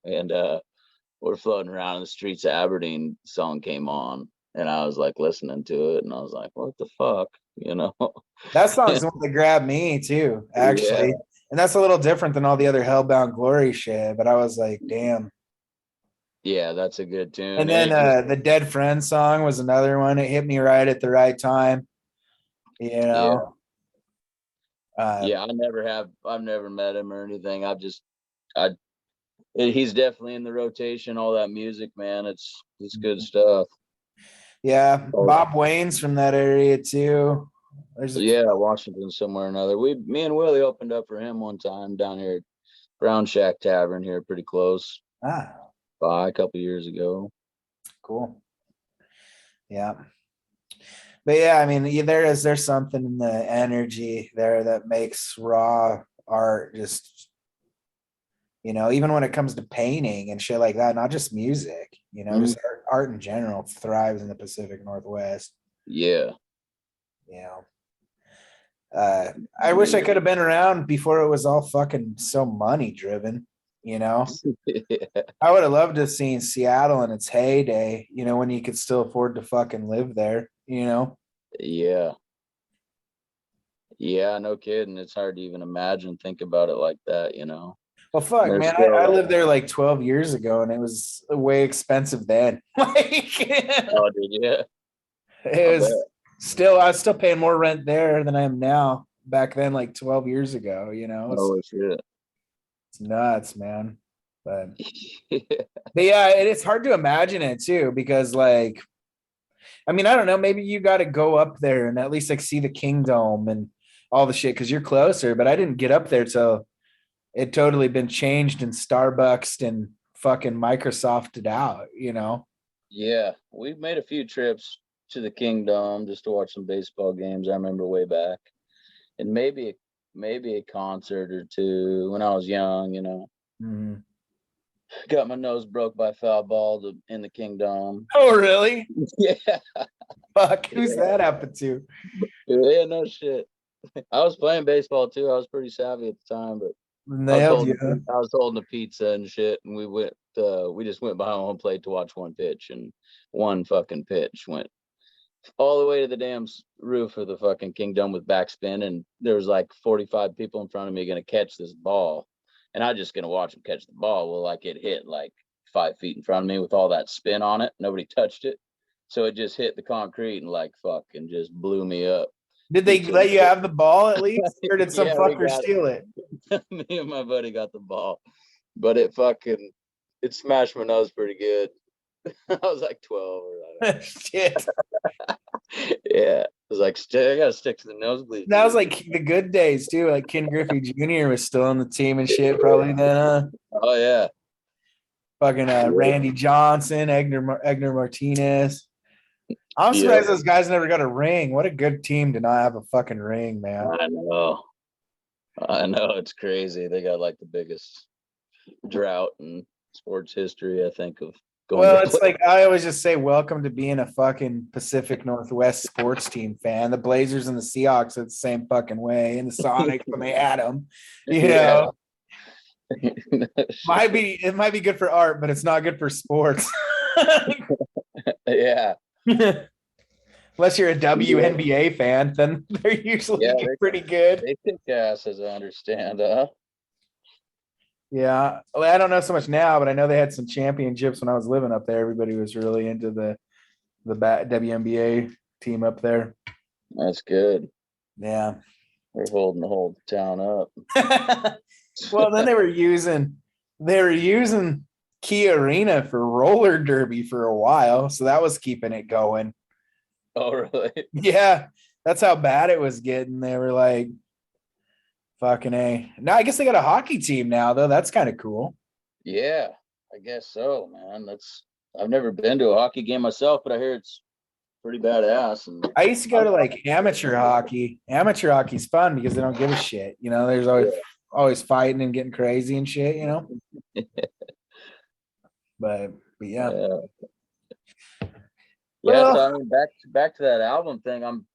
and we're floating around in the streets of Aberdeen. Song came on, and I was like listening to it, and I was like, what the fuck, That song's the one that grabbed me too, actually. Yeah. And that's a little different than all the other Hellbound Glory shit, but I was like, damn. Yeah, that's a good tune. And then the Dead Friend song was another one. It hit me right at the right time. Yeah, I've never met him or anything. He's definitely in the rotation, all that music, man. It's good stuff. Yeah, Bob Wayne's from that area too. Washington somewhere or another. Me and Willie opened up for him one time down here at Brown Shack Tavern here, pretty close. A couple years ago. Cool. Yeah. But yeah, I mean, there's something in the energy there that makes raw art just, even when it comes to painting and shit like that, not just music, just art in general thrives in the Pacific Northwest. Yeah. I wish I could have been around before it was all fucking so money driven, you know. I would have loved to have seen Seattle in its heyday, you know, when you could still afford to fucking live there, you know. Yeah. Yeah, no kidding. It's hard to even imagine, think about it like that, you know. Well, fuck, There's man, still I lived there like 12 years ago, and it was way expensive then. Like, oh, did you? it was still, I was still paying more rent there than I am now. Back then, like 12 years ago, you know, Oh shit. it's nuts, man. But yeah, it's hard to imagine it too, because like, I mean, I don't know, maybe you got to go up there and at least like see the Kingdom and all the shit because you're closer. But I didn't get up there till it totally been changed and Starbucks and fucking Microsofted out, you know? Yeah, we've made a few trips to the Kingdom just to watch some baseball games. I remember way back, and maybe a concert or two when I was young. You know, Mm-hmm. got my nose broke by a foul ball in the Kingdom. Oh, really? Yeah, Fuck, who's that happened to? yeah, no shit. I was playing baseball too. I was pretty savvy at the time, but Nailed you. I was holding a pizza and shit, and we just went behind home plate to watch one pitch, and one fucking pitch went all the way to the damn roof of the fucking Kingdom with backspin, and there was like 45 people in front of me gonna catch this ball, and I just gonna watch them catch the ball. Well, like it hit like 5 feet in front of me with all that spin on it. Nobody touched it, so it just hit the concrete and like fucking just blew me up. Did they let you have the ball at least, or did some Yeah, fucker steal it? Me and my buddy got the ball, but it smashed my nose pretty good. I was like 12 or Shit. yeah, it was like I gotta stick to the nosebleed. That was like the good days too. Like Ken Griffey Jr. was still on the team and shit probably then. Oh yeah, Fucking Randy Johnson, Egner Martinez. I'm surprised those guys never got a ring. What a good team to not have a fucking ring, man. I know, it's crazy. They got like the biggest drought in sports history, I think, of going. Well, it's like I always just say, welcome to being a fucking Pacific Northwest sports team fan. The Blazers and the Seahawks are the same fucking way, and the Sonics when they had them. You know, it might be good for art, but it's not good for sports. Yeah. Unless you're a WNBA fan, then they're usually pretty good. They kick ass, as I understand. Huh? Yeah, well, I don't know so much now, but I know they had some championships when I was living up there. Everybody was really into the WNBA team up there. That's good. Yeah, they're holding the whole town up. Well, then they were using Key Arena for roller derby for a while, so that was keeping it going. Oh, really? Yeah, that's how bad it was getting. They were like, fucking A. Now, I guess they got a hockey team now, though. That's kind of cool. Yeah, I guess so, man. I've never been to a hockey game myself, but I hear it's pretty badass. And I used to go to like amateur hockey. Amateur hockey's fun because they don't give a shit. You know, there's always fighting and getting crazy and shit, you know? but yeah. Yeah, so I mean, back to that album thing. I'm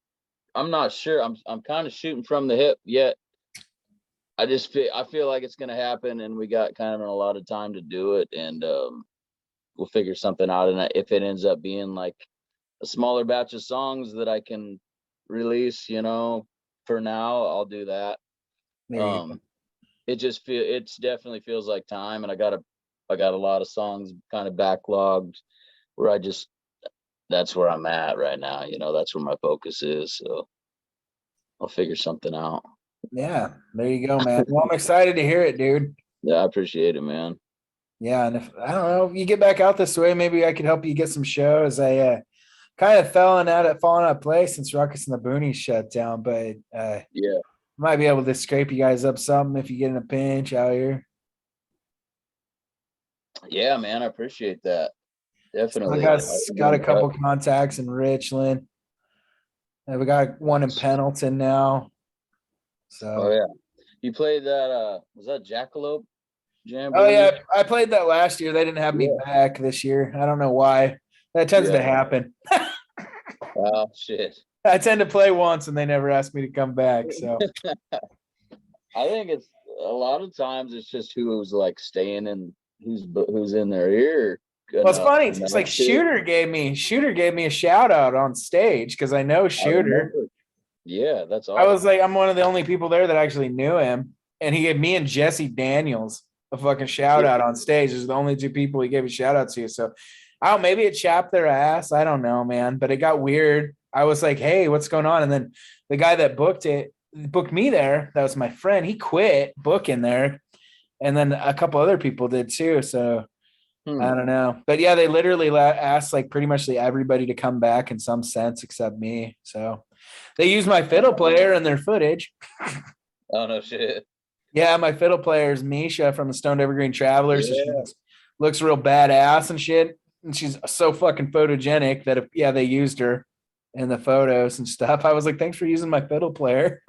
not sure. I'm kind of shooting from the hip yet. I feel like it's gonna happen, and we got kind of a lot of time to do it, and we'll figure something out. And if it ends up being like a smaller batch of songs that I can release, you know, for now, I'll do that. It definitely feels like time, and I got a lot of songs kind of backlogged where that's where I'm at right now. You know, that's where my focus is. So I'll figure something out. Yeah, there you go, man. Well, I'm excited to hear it, dude. Yeah, I appreciate it, man. Yeah, and if I don't know, if you get back out this way, maybe I could help you get some shows. I kind of fallen out of place since Ruckus and the Boonies shut down, but yeah, might be able to scrape you guys up something if you get in a pinch out here. Yeah, man, I appreciate that. Definitely. I got a couple contacts in Richland. And we got one in Pendleton now. So oh yeah. You played that was that Jackalope Jam? Oh yeah, I played that last year. They didn't have me back this year. I don't know why. That tends to happen. Oh shit. I tend to play once and they never ask me to come back. So I think it's a lot of times it's just who's like staying in, who's in their ear. well, it's funny. It's enough like to- Shooter gave me a shout out on stage because I know I Shooter. remember. Yeah, that's I awesome. was like, I'm one of the only people there that actually knew him. And he gave me and Jesse Daniels a fucking shout out on stage. There's the only two people he gave a shout out to. So I don't, maybe it chapped their ass. I don't know, man. But it got weird. I was like, hey, what's going on? And then the guy that booked me there, that was my friend, he quit booking there. And then a couple other people did too. So I don't know. But yeah, they literally asked like pretty much everybody to come back in some sense except me. So they used my fiddle player in their footage. Oh no shit. Yeah, my fiddle player is Misha from the Stoned Evergreen Travelers. So she looks real badass and shit. And she's so fucking photogenic that they used her in the photos and stuff. I was like, thanks for using my fiddle player.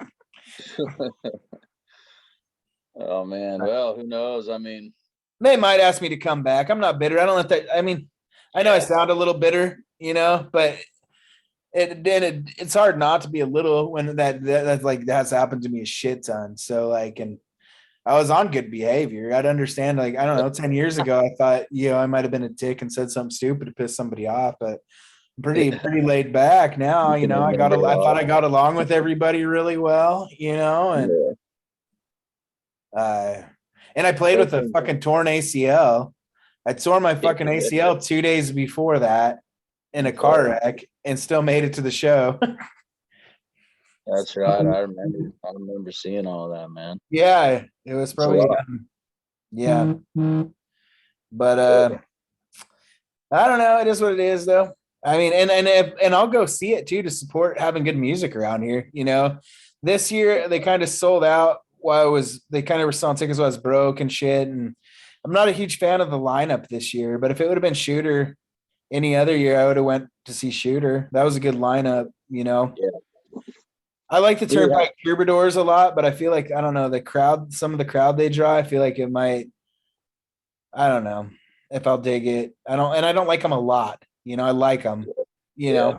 Oh man. Well, who knows? I mean, They might ask me to come back. I'm not bitter. I don't let that. I mean, I know I sound a little bitter, but it's hard not to be a little when that's like that's happened to me a shit ton. So like, and I was on good behavior. I'd understand. Like, I don't know, 10 years ago, I thought, I might have been a dick and said something stupid to piss somebody off, but I'm pretty laid back now. I thought I got along with everybody really well, and I played with a fucking torn ACL. I tore my fucking ACL 2 days before that in a car wreck and still made it to the show. that's right. I remember seeing all that, man. Yeah, it was probably yeah. But I don't know. It is what it is, though. I mean, and I'll go see it too to support having good music around here. This year they kind of sold out while they kind of were selling tickets while I was broke and shit. And I'm not a huge fan of the lineup this year. But if it would have been Shooter any other year, I would have went to see Shooter. That was a good lineup. Yeah. I like the Turnpike Troubadours a lot, but I feel like, I don't know, some of the crowd they draw, I feel like it might, I don't know if I'll dig it. I don't like them a lot. I like them, Yeah,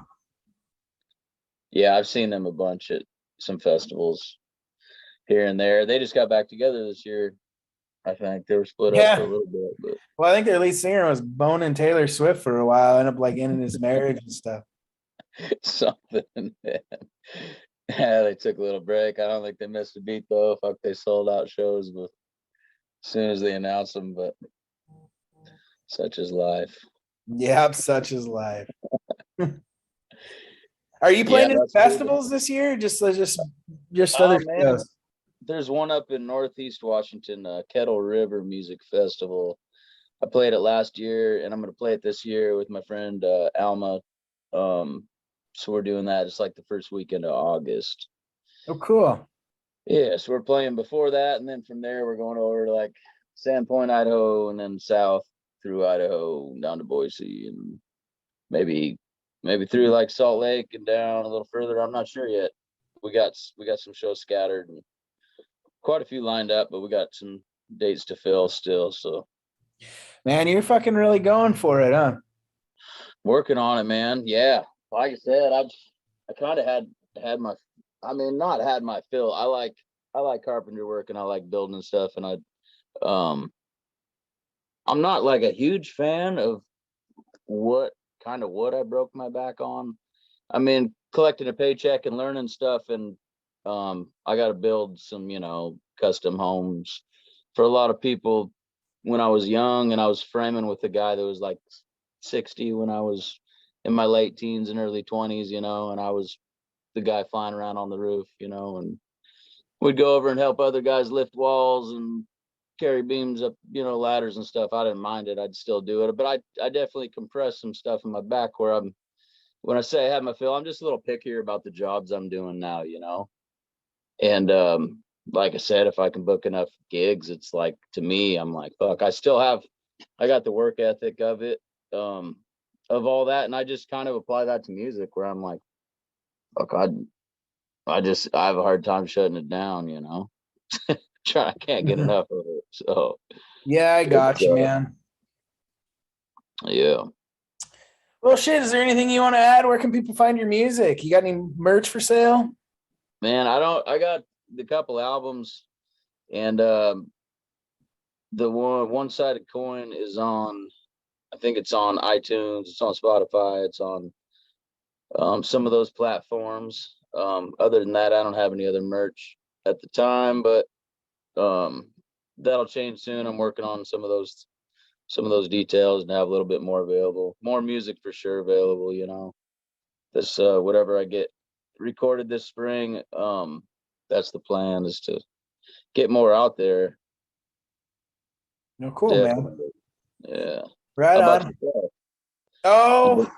I've seen them a bunch at some festivals here and there. They just got back together this year. I think they were split up for a little bit. But. Well, I think their lead singer was boning Taylor Swift for a while, ended up like ending his marriage and stuff. Something, man. Yeah, they took a little break. I don't think they missed a beat though. Fuck, they sold out shows as soon as they announced them, but such is life. Yep, such is life. Are you playing in festivals this year? Just other shows? There's one up in Northeast Washington, Kettle River Music Festival. I played it last year, and I'm going to play it this year with my friend Alma. So we're doing that. It's like the first weekend of August. Oh, cool. Yeah, so we're playing before that, and then from there we're going over to like Sandpoint, Idaho, and then south through Idaho down to Boise, and maybe through like Salt Lake and down a little further. I'm not sure yet. We got some shows scattered and quite a few lined up, but we got some dates to fill still. So, man, you're fucking really going for it, huh? Working on it, man. Yeah, like I said, I kind of had my, not had my fill. I like carpenter work and I like building and stuff, and I'm not like a huge fan of what I broke my back on. I mean, collecting a paycheck and learning stuff, and I got to build some, custom homes for a lot of people. When I was young and I was framing with a guy that was like 60 when I was in my late teens and early 20s, and I was the guy flying around on the roof, and we'd go over and help other guys lift walls and carry beams up, ladders and stuff. I didn't mind it. I'd still do it, but I definitely compressed some stuff in my back where when I say I had my fill, I'm just a little pickier about the jobs I'm doing now, and like I said, if I can book enough gigs, it's like, to me, I'm like, fuck, I got the work ethic of it, of all that, and I just kind of apply that to music where I'm like, fuck, I have a hard time shutting it down, I can't get enough of it. So yeah, I got you, man. Yeah. Well, shit, is there anything you want to add? Where can people find your music? You got any merch for sale? Man, I got the couple albums, and the one-sided coin is on, I think it's on iTunes, it's on Spotify, it's on some of those platforms. Other than that, I don't have any other merch at the time, but that'll change soon. I'm working on some of those details and have a little bit more available. More music for sure available, you know. This whatever I get recorded this spring, that's the plan, is to get more out there. No, cool, Definitely. man. Yeah. Right How about on. yourself?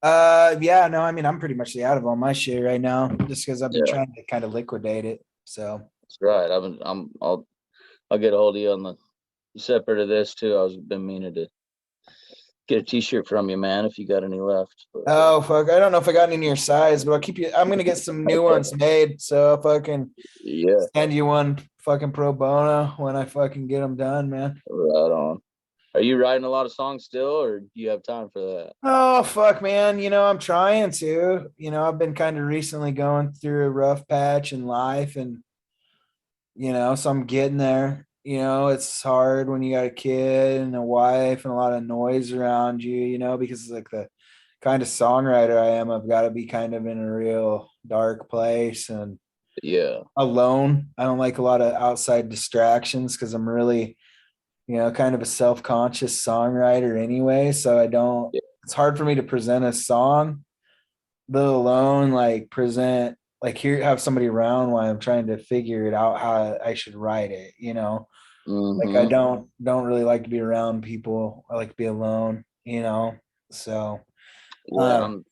Oh, yeah, no, I mean, I'm pretty much out of all my shit right now, just because I've been Yeah, trying to kind of liquidate it. So, that's right. I'll get a hold of you on the separate of this too. I was been meaning to get a t-shirt from you, man, if you got any left. But, oh fuck, I don't know if I got any in your size, but I'll keep you. I'm gonna get some new ones made, so if I can yeah, send you one fucking pro bono when I fucking get them done, man. right on. Are you writing a lot of songs still, or do you have time for that? Oh fuck, man. I'm trying to. I've been kind of recently going through a rough patch in life, and so I'm getting there. It's hard when you got a kid and a wife and a lot of noise around you, because it's like the kind of songwriter I am, I've got to be kind of in a real dark place and Yeah. alone. I don't like a lot of outside distractions because I'm really, kind of a self-conscious songwriter anyway. So Yeah. it's hard for me to present a song, let alone like present, like here, have somebody around while I'm trying to figure it out how I should write it. Like I Mm-hmm. don't really like to be around people. I like to be alone, so. Yeah. Um,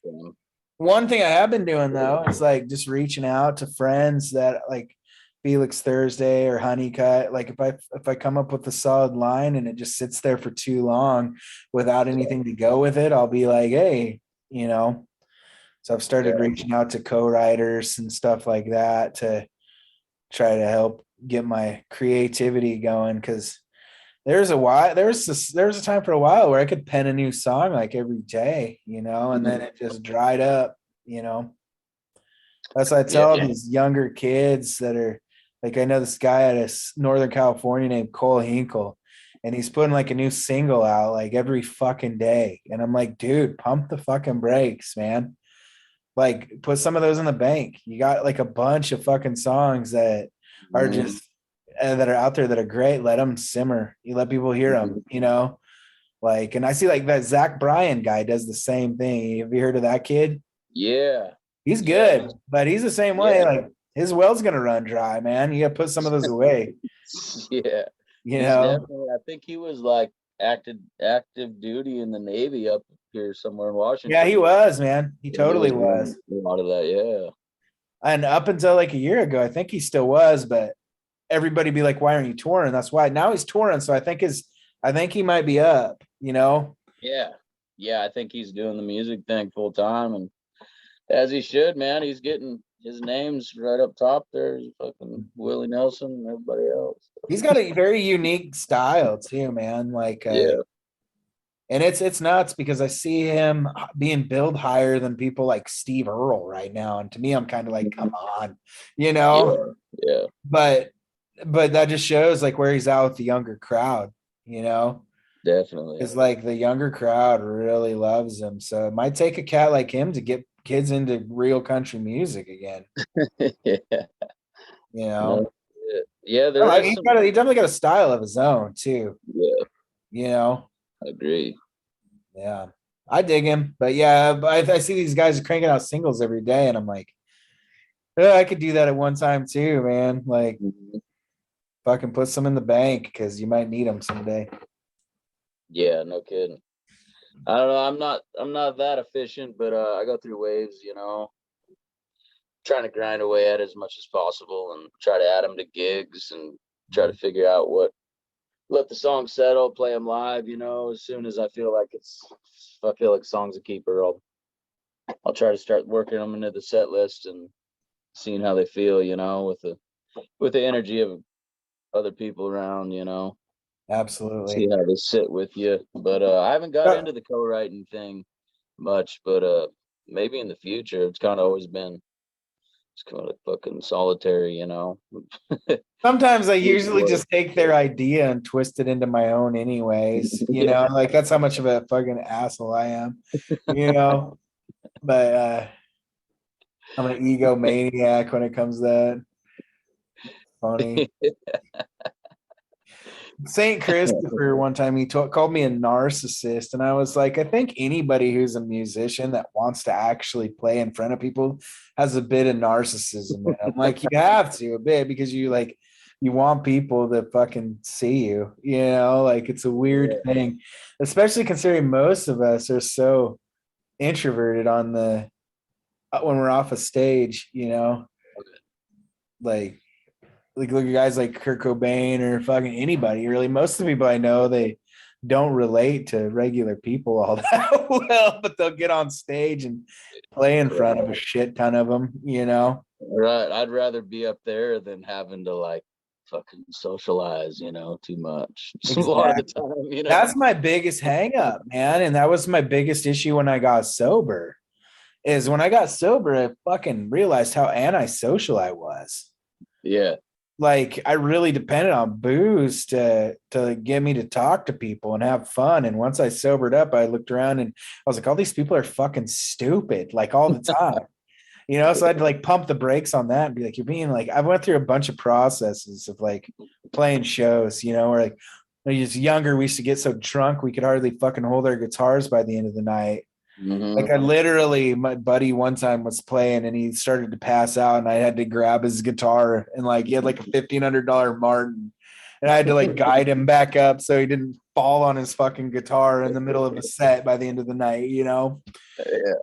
One thing I have been doing though is like just reaching out to friends that like Felix Thursday or Honeycut. Like if I come up with a solid line and it just sits there for too long without anything to go with it, I'll be like, hey, you know. So I've started Yeah. reaching out to co-writers and stuff like that to try to help get my creativity going because there's a time for a while where I could pen a new song like every day, and then it just dried up, you know. That's what I Yeah. tell these younger kids that are like, I know this guy out of Northern California named Cole Hinkle, and he's putting like a new single out like every fucking day. And I'm like, dude, pump the fucking brakes, man. Like, put some of those in the bank. You got like a bunch of fucking songs that are Mhm. just that are out there that are great. Let them simmer. You let people hear them, Like, and I see like that Zach Bryan guy does the same thing. Have you heard of that kid? Yeah. He's Yeah. good, but he's the same way. Yeah. Like his well's gonna run dry, man. You gotta put some of those away. Yeah. You He's know? definitely, I think he was like active duty in the Navy up here somewhere in Yeah, Washington. he was, man. He And he totally was doing was. a lot of that. Yeah. And up until like a year ago, I think he still was, but everybody be like, why aren't you touring? That's why now he's touring. So I think he might be up. Yeah. Yeah. I think he's doing the music thing full time, and as he should, man. He's getting his name's right up top there. He's fucking Willie Nelson and everybody else. He's got a very unique style too, man. Like Yeah. and it's nuts because I see him being billed higher than people like Steve Earle right now. And to me, I'm kind of like, come on, you know. Yeah. Yeah. But that just shows like where he's at with the younger crowd, you know. Definitely. It's like the younger crowd really loves him. So it might take a cat like him to get kids into real country music again, Yeah. you know. No. Yeah. There is some. He definitely got a style of his own too, Yeah. you know. I agree. Yeah. I dig him. But yeah, but I see these guys cranking out singles every day, and I'm like, oh, I could do that at one time too, man. Like Mhm. fucking put some in the bank because you might need them someday. Yeah. No kidding. I don't know. I'm not that efficient, but I go through waves, trying to grind away at it as much as possible and try to add them to gigs and try to figure out let the song settle, play them live, as soon as I feel like if I feel like song's a keeper, I'll try to start working them into the set list and seeing how they feel, with the energy of other people around. Absolutely. See how they sit with you. But I haven't got into the co-writing thing much, but maybe in the future. It's kind of always been it's kind of fucking solitary, you know. Sometimes I usually just take their idea and twist it into my own anyways, you know, like that's how much of a fucking asshole I am, you know. But I'm an egomaniac when it comes to that. Funny. Saint Christopher one time called me a narcissist, and I was like, I think anybody who's a musician that wants to actually play in front of people has a bit of narcissism. And I'm like, you have to a bit because you want people to fucking see you, you know, like it's a weird thing, especially considering most of us are so introverted on the when we're off a stage, you know, like look at guys like Kurt Cobain or fucking anybody really. Most of the people I know, they don't relate to regular people all that well, but they'll get on stage and play in front of a shit ton of them, you know. Right. I'd rather be up there than having to like fucking socialize, you know, too much. A lot of the time, you know. That's my biggest hang up, man. And that was my biggest issue when I got sober. Is when I got sober, I fucking realized how antisocial I was. Yeah. Like I really depended on booze to get me to talk to people and have fun. And once I sobered up, I looked around and I was like, all these people are fucking stupid, like all the time. You know, so I'd like pump the brakes on that and be like, you're being like, I went through a bunch of processes of like playing shows, you know, where like when I was younger, we used to get so drunk we could hardly fucking hold our guitars by the end of the night. Like I literally, my buddy one time was playing and he started to pass out and I had to grab his guitar and like he had like a $1,500 Martin and I had to like guide him back up so he didn't fall on his fucking guitar in the middle of a set by the end of the night, you know.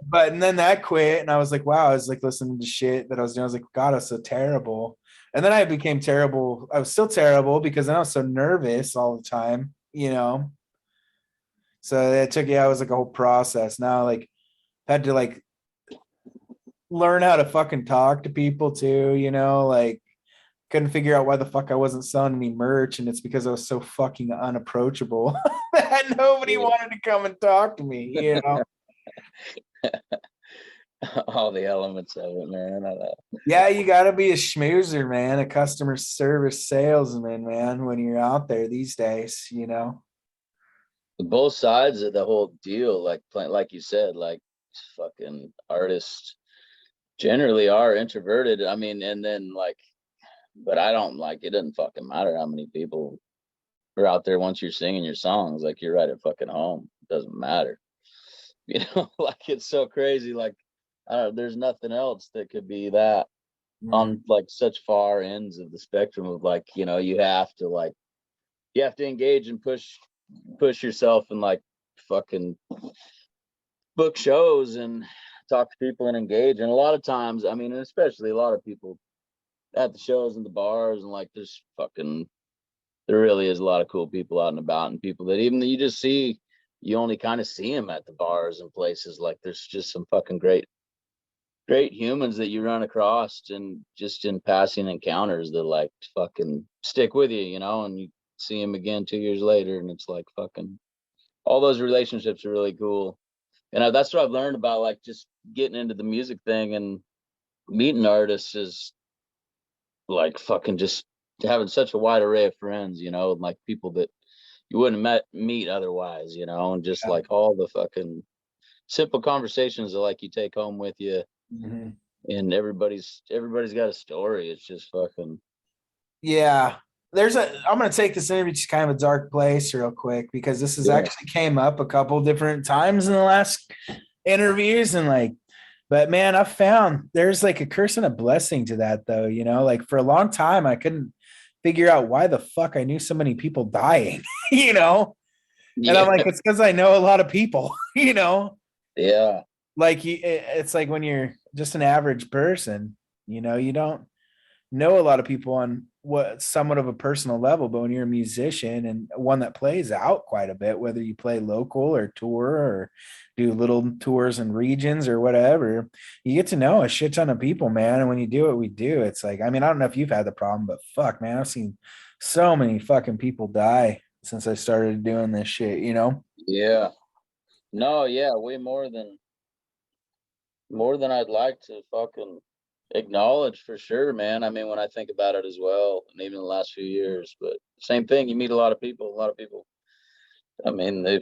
But and then that quit and I was like, wow, I was like listening to shit that I was doing. I was like, God, I was so terrible. And then I became terrible. I was still terrible because then I was so nervous all the time, you know. So it took, it was like a whole process. Now, like, had to like learn how to fucking talk to people too, you know, like couldn't figure out why the fuck I wasn't selling any merch. And it's because I was so fucking unapproachable that nobody wanted to come and talk to me, you know. All the elements of it, man. I know. Yeah, you got to be a schmoozer, man, a customer service salesman, man, when you're out there these days, you know. Both sides of the whole deal, like you said, like fucking artists generally are introverted. I mean, and then like, but I don't like, it doesn't fucking matter how many people are out there once you're singing your songs, like you're right at fucking home. It doesn't matter. You know, like it's so crazy. Like, there's nothing else that could be that on like such far ends of the spectrum of like, you know, you have to engage and push yourself and like fucking book shows and talk to people and engage. And a lot of times, I mean, especially a lot of people at the shows and the bars and like there really is a lot of cool people out and about and people that even you just see, you only kind of see them at the bars and places. Like there's just some fucking great humans that you run across and just in passing encounters that like fucking stick with you, you know, and you see him again 2 years later and it's like fucking all those relationships are really cool. And that's what I've learned about like just getting into the music thing and meeting artists is like fucking just having such a wide array of friends, you know, and like people that you wouldn't meet otherwise, you know, and just like all the fucking simple conversations that like you take home with you. And everybody's got a story. It's just fucking I'm going to take this interview to kind of a dark place real quick because this has actually came up a couple different times in the last interviews and like, but man, I've found there's like a curse and a blessing to that though, you know, like for a long time, I couldn't figure out why the fuck I knew so many people dying, you know? And I'm like, it's because I know a lot of people, you know? Yeah. Like it's like when you're just an average person, you know, you don't know a lot of people on what somewhat of a personal level, but when you're a musician and one that plays out quite a bit, whether you play local or tour or do little tours in regions or whatever, you get to know a shit ton of people, man. And when you do what we do, it's like, I mean, I don't know if you've had the problem, but fuck, man, I've seen so many fucking people die since I started doing this shit, you know? Yeah. No, yeah, way more than I'd like to fucking acknowledge for sure, man. I mean, when I think about it as well, and even the last few years, but same thing, you meet a lot of people. I mean, they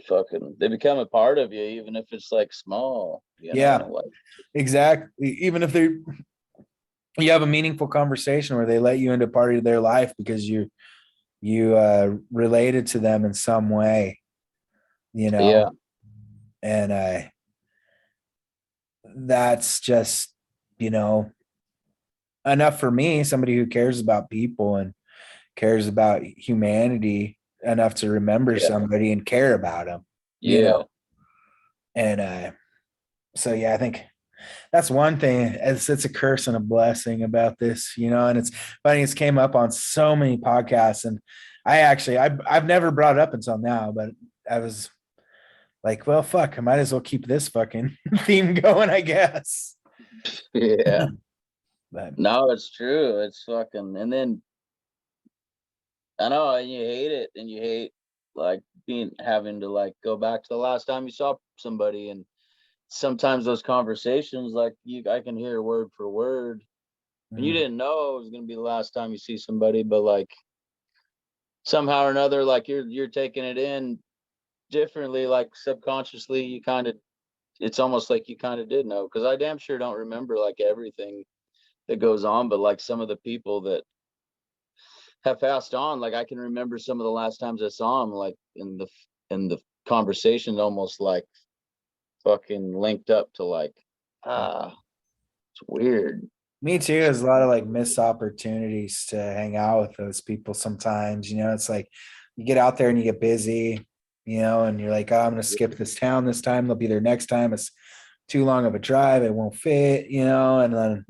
become a part of you, even if it's like small, you know, Yeah, like exactly. Even if you have a meaningful conversation where they let you into part of their life because you related to them in some way, you yeah, know, and that's just, you know, enough for me, somebody who cares about people and cares about humanity enough to remember yeah, somebody and care about them, you yeah, know. And so yeah, I think that's one thing. It's a curse and a blessing about this, you know. And it's funny, it's came up on so many podcasts, and I've never brought it up until now, but I was like, well, fuck, I might as well keep this fucking theme going, I guess. yeah. But No, it's true. It's fucking, and then I know, and you hate it, and you hate like having to like go back to the last time you saw somebody, and sometimes those conversations, like I can hear word for word, and you didn't know it was gonna be the last time you see somebody, but like somehow or another, like you're taking it in differently, like subconsciously, you kind of, it's almost like you kind of did know, because I damn sure don't remember like everything that goes on, but like some of the people that have passed on, like I can remember some of the last times I saw them, like in the conversation, almost like fucking linked up to like, ah, it's weird. me too. There's a lot of like missed opportunities to hang out with those people sometimes. You know, it's like you get out there and you get busy, you know, and you're like, oh, I'm gonna skip this town this time. They'll be there next time. It's too long of a drive, it won't fit, you know. And then,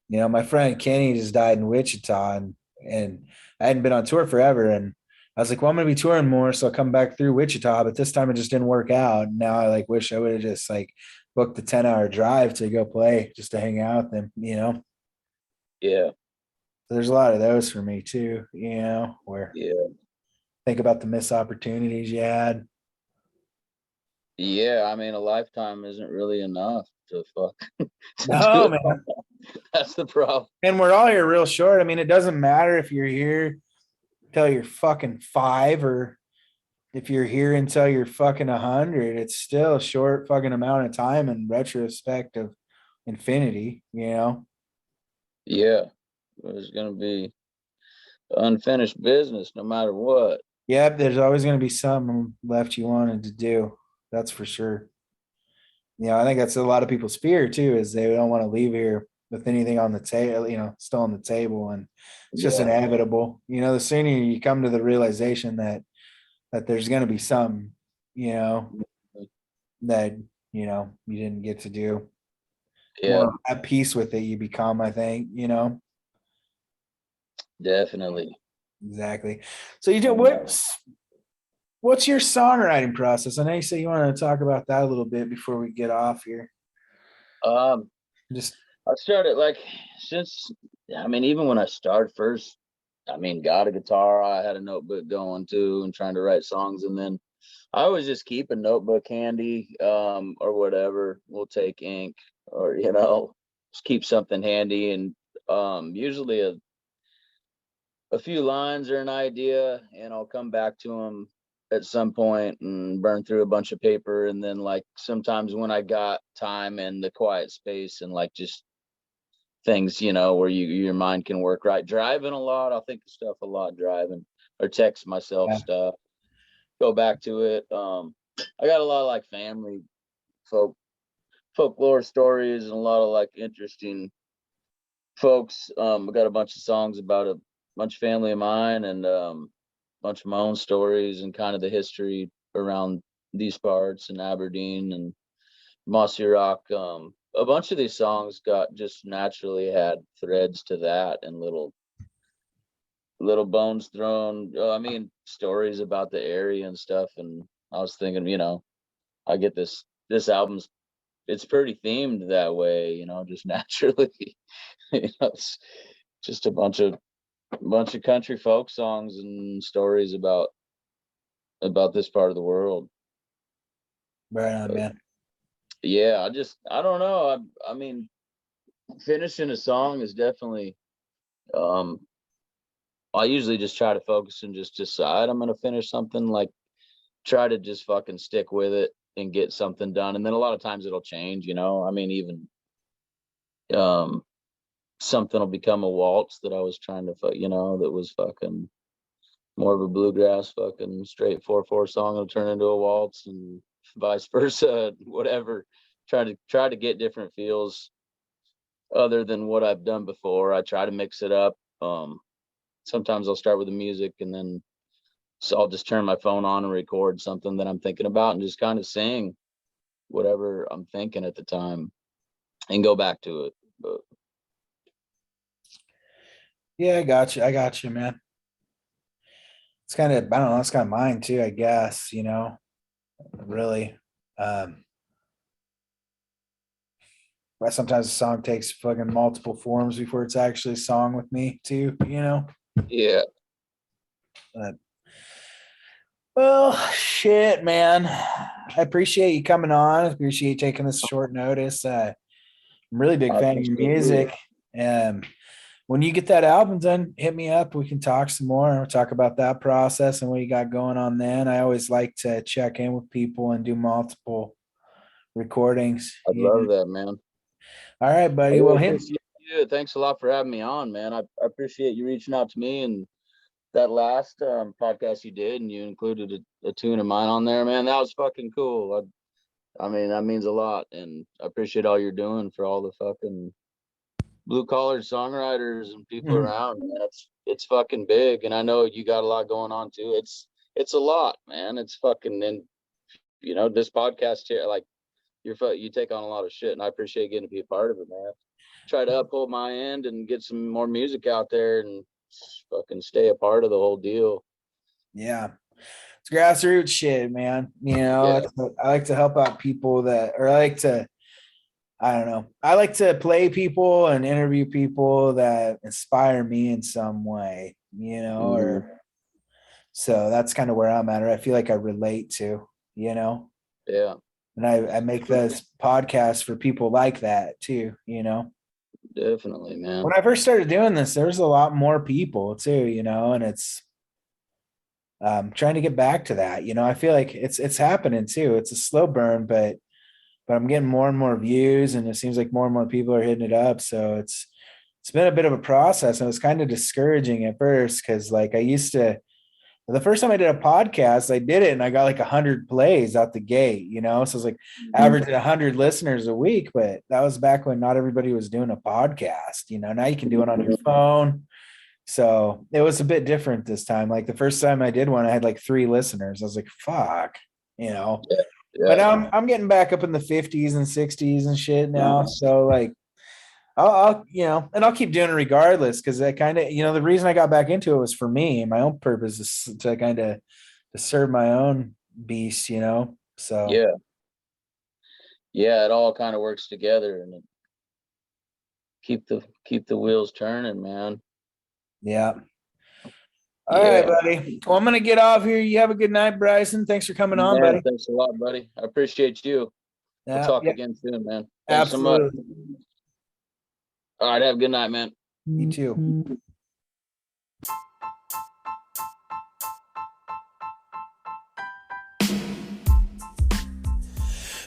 you know, my friend Kenny just died in Wichita, and I hadn't been on tour forever. And I was like, well, I'm gonna be touring more, so I'll come back through Wichita. But this time it just didn't work out. And now I like wish I would have just like booked the 10-hour drive to go play just to hang out with them, you know. Yeah, There's a lot of those for me too, you know, where yeah, think about the missed opportunities you had. yeah. I mean, a lifetime isn't really enough to fuck to do No, it all. man. That's the problem. And we're all here real short. I mean, it doesn't matter if you're here till you're fucking 5 or if you're here until you're fucking 100. It's still a short fucking amount of time in retrospect of infinity, you know. Yeah, there's gonna be unfinished business no matter what. Yep, there's always going to be something left you wanted to do. That's for sure. You know, I think that's a lot of people's fear too, is they don't want to leave here with anything on the table, you know, still on the table. And it's just Yeah, inevitable. You know, the sooner you come to the realization that there's gonna be some, you know, that, you know, you didn't get to do, yeah, more at peace with it you become, I think, you know. definitely. Exactly. So you do what's your songwriting process? I know you say you want to talk about that a little bit before we get off here. Um, Just I started like since, I mean, even when I started first, I mean, got a guitar, I had a notebook going too and trying to write songs. And then I always just keep a notebook handy, or whatever. We'll take ink or, just keep something handy. And usually a few lines or an idea, and I'll come back to them at some point and burn through a bunch of paper. And then like sometimes when I got time and the quiet space and like just things, where your mind can work right. Driving a lot, I'll think of stuff a lot driving, or text myself yeah. stuff, go back to it. I got a lot of like family folklore stories and a lot of like interesting folks. I got a bunch of songs about a bunch of family of mine, and bunch of my own stories and kind of the history around these parts and Aberdeen and Mossy Rock. A bunch of these songs got just naturally had threads to that, and little bones thrown. I mean, stories about the area and stuff. And I was thinking, I get this album's, it's pretty themed that way, just naturally. It's just a bunch of country folk songs and stories about about this part of the world. Right on, man. Yeah, I don't know. I mean, finishing a song is definitely, I usually just try to focus and just decide I'm gonna finish something, like try to just fucking stick with it and get something done. And then a lot of times it'll change, I mean, even um something will become a waltz that I was trying to that was fucking more of a bluegrass fucking straight 4/4 song will turn into a waltz, and vice versa, whatever. Try to get different feels other than what I've done before. I try to mix it up. Sometimes I'll start with the music, and then so I'll just turn my phone on and record something that I'm thinking about and just kind of sing whatever I'm thinking at the time and go back to it. But Yeah, I got you, man. It's kind of, I don't know, it's kind of mine too, I guess, really. But sometimes a song takes fucking multiple forms before it's actually a song with me too, yeah, But, well, shit, man. I appreciate you coming on. I appreciate you taking this short notice. I'm a really big I fan of your appreciate you. music. And when you get that album done, hit me up. We can talk some more. We'll talk about that process and what you got going on then. I always like to check in with people and do multiple recordings. I'd love that, man. All right, I buddy. really Well, appreciate you. Thanks a lot for having me on, man. I appreciate you reaching out to me, and that last podcast you did, and you included a tune of mine on there, man. That was fucking cool. I mean, that means a lot, and I appreciate all you're doing for all the fucking blue collar songwriters and people around, man. It's fucking big, and I know you got a lot going on too. It's a lot, man. It's fucking, and this podcast here, like you take on a lot of shit, and I appreciate getting to be a part of it, man. Try to uphold my end and get some more music out there and fucking stay a part of the whole deal. yeah. It's grassroots shit, man. Yeah. I like to help out people I don't know. I like to play people and interview people that inspire me in some way, or so that's kind of where I'm at, or I feel like I relate to, Yeah. and I make this podcast for people like that too, Definitely, man. When I first started doing this, there was a lot more people too, and it's trying to get back to that. I feel like it's happening too. It's a slow burn, but I'm getting more and more views, and it seems like more and more people are hitting it up. So it's been a bit of a process, and it was kind of discouraging at first because like the first time I did a podcast, I did it and I got like 100 plays out the gate, So I was like averaging 100 listeners a week, but that was back when not everybody was doing a podcast. Now you can do it on your phone. So it was a bit different this time. Like the first time I did one, I had like 3 listeners. I was like, fuck, Yeah. But I'm getting back up in the 50s and 60s and shit now. So like I'll and I'll keep doing it regardless, because I kind of, the reason I got back into it was for me. My own purpose is to kind of to serve my own beast, So yeah, it all kind of works together, and keep the wheels turning, man. Yeah. All right, buddy. Well, I'm gonna get off here. You have a good night, Bryson. Thanks for coming on, buddy. Thanks a lot, buddy. I appreciate you. We'll talk again soon, man. Thanks Absolutely. so much. All right, have a good night, man. You too.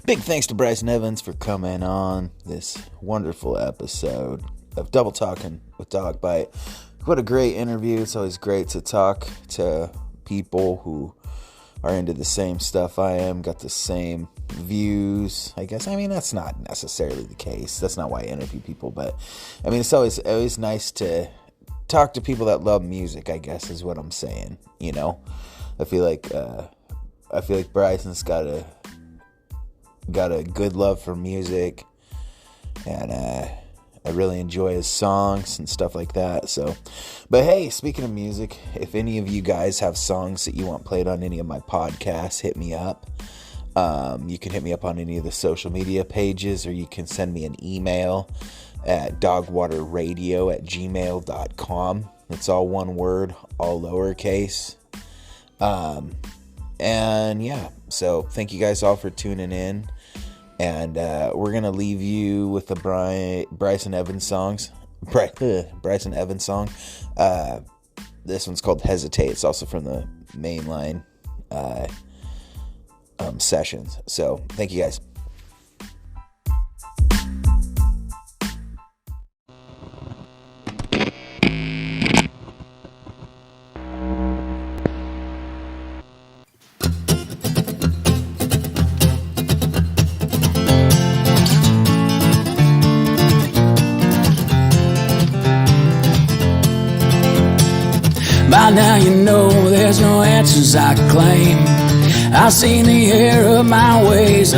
Big thanks to Bryson Evans for coming on this wonderful episode of Double Talking with Dog Bite. What a great interview. It's always great to talk to people who are into the same stuff I am, got the same views, I guess. I mean, that's not necessarily the case. That's not why I interview people, but I mean, it's always nice to talk to people that love music, I guess is what I'm saying. I feel like Bryson's got a good love for music, and I really enjoy his songs and stuff like that. So, but hey, speaking of music, if any of you guys have songs that you want played on any of my podcasts, hit me up. You can hit me up on any of the social media pages, or you can send me an email at dogwaterradio@gmail.com. It's all one word, all lowercase. And yeah, so thank you guys all for tuning in. And we're going to leave you with the Bryson Evans songs. Bryson Evans song. This one's called Hesitate. It's also from the Mainline sessions. So thank you guys. By now you know there's no answers I can claim. I've seen the error of my ways,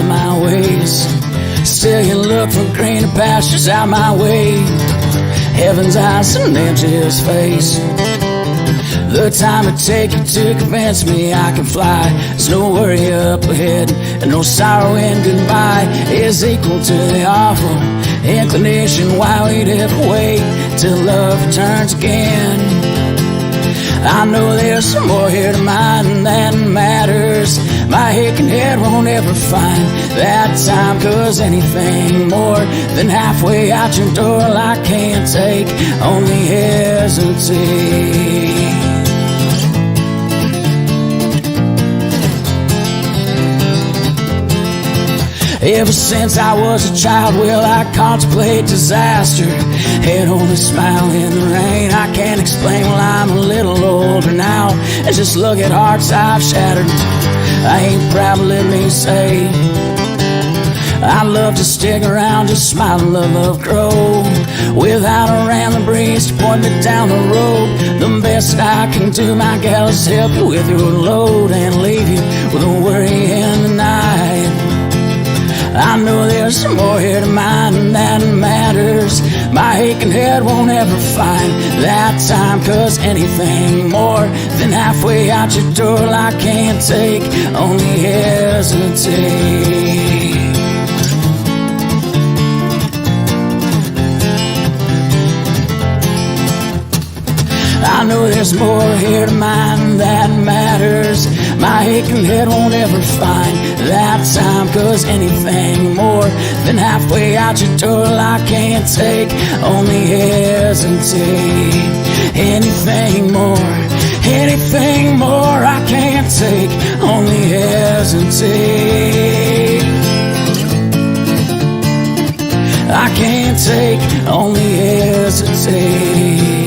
Still you look for greener pastures out my way. Heaven's eyes and into his face. The time it take you to convince me I can fly. There's no worry up ahead and no sorrow in goodbye is equal to the awful inclination. Why we'd ever wait till love returns again? I know there's some more here to mine than matters. My aching head won't ever find that time, 'cause anything more than halfway out your door I can't take, only hesitate. Ever since I was a child, well, I contemplate disaster. Head on a smile in the rain. I can't explain, well, I'm a little older now, and just look at hearts I've shattered. I ain't proud, but let me say, I'd love to stick around, just smile and let love grow. Without a random breeze to point me down the road, the best I can do, my gal, is help you with your load and leave you with a worry in the night. I know there's some more here to mine than matters. My aching head won't ever find that time, 'cause anything more than halfway out your door I can't take, only hesitate. I know there's more here to mine than matters. My aching head won't ever find that time, 'cause anything more than halfway out your door I can't take, only hesitate. Anything more I can't take, only hesitate. I can't take, only hesitate.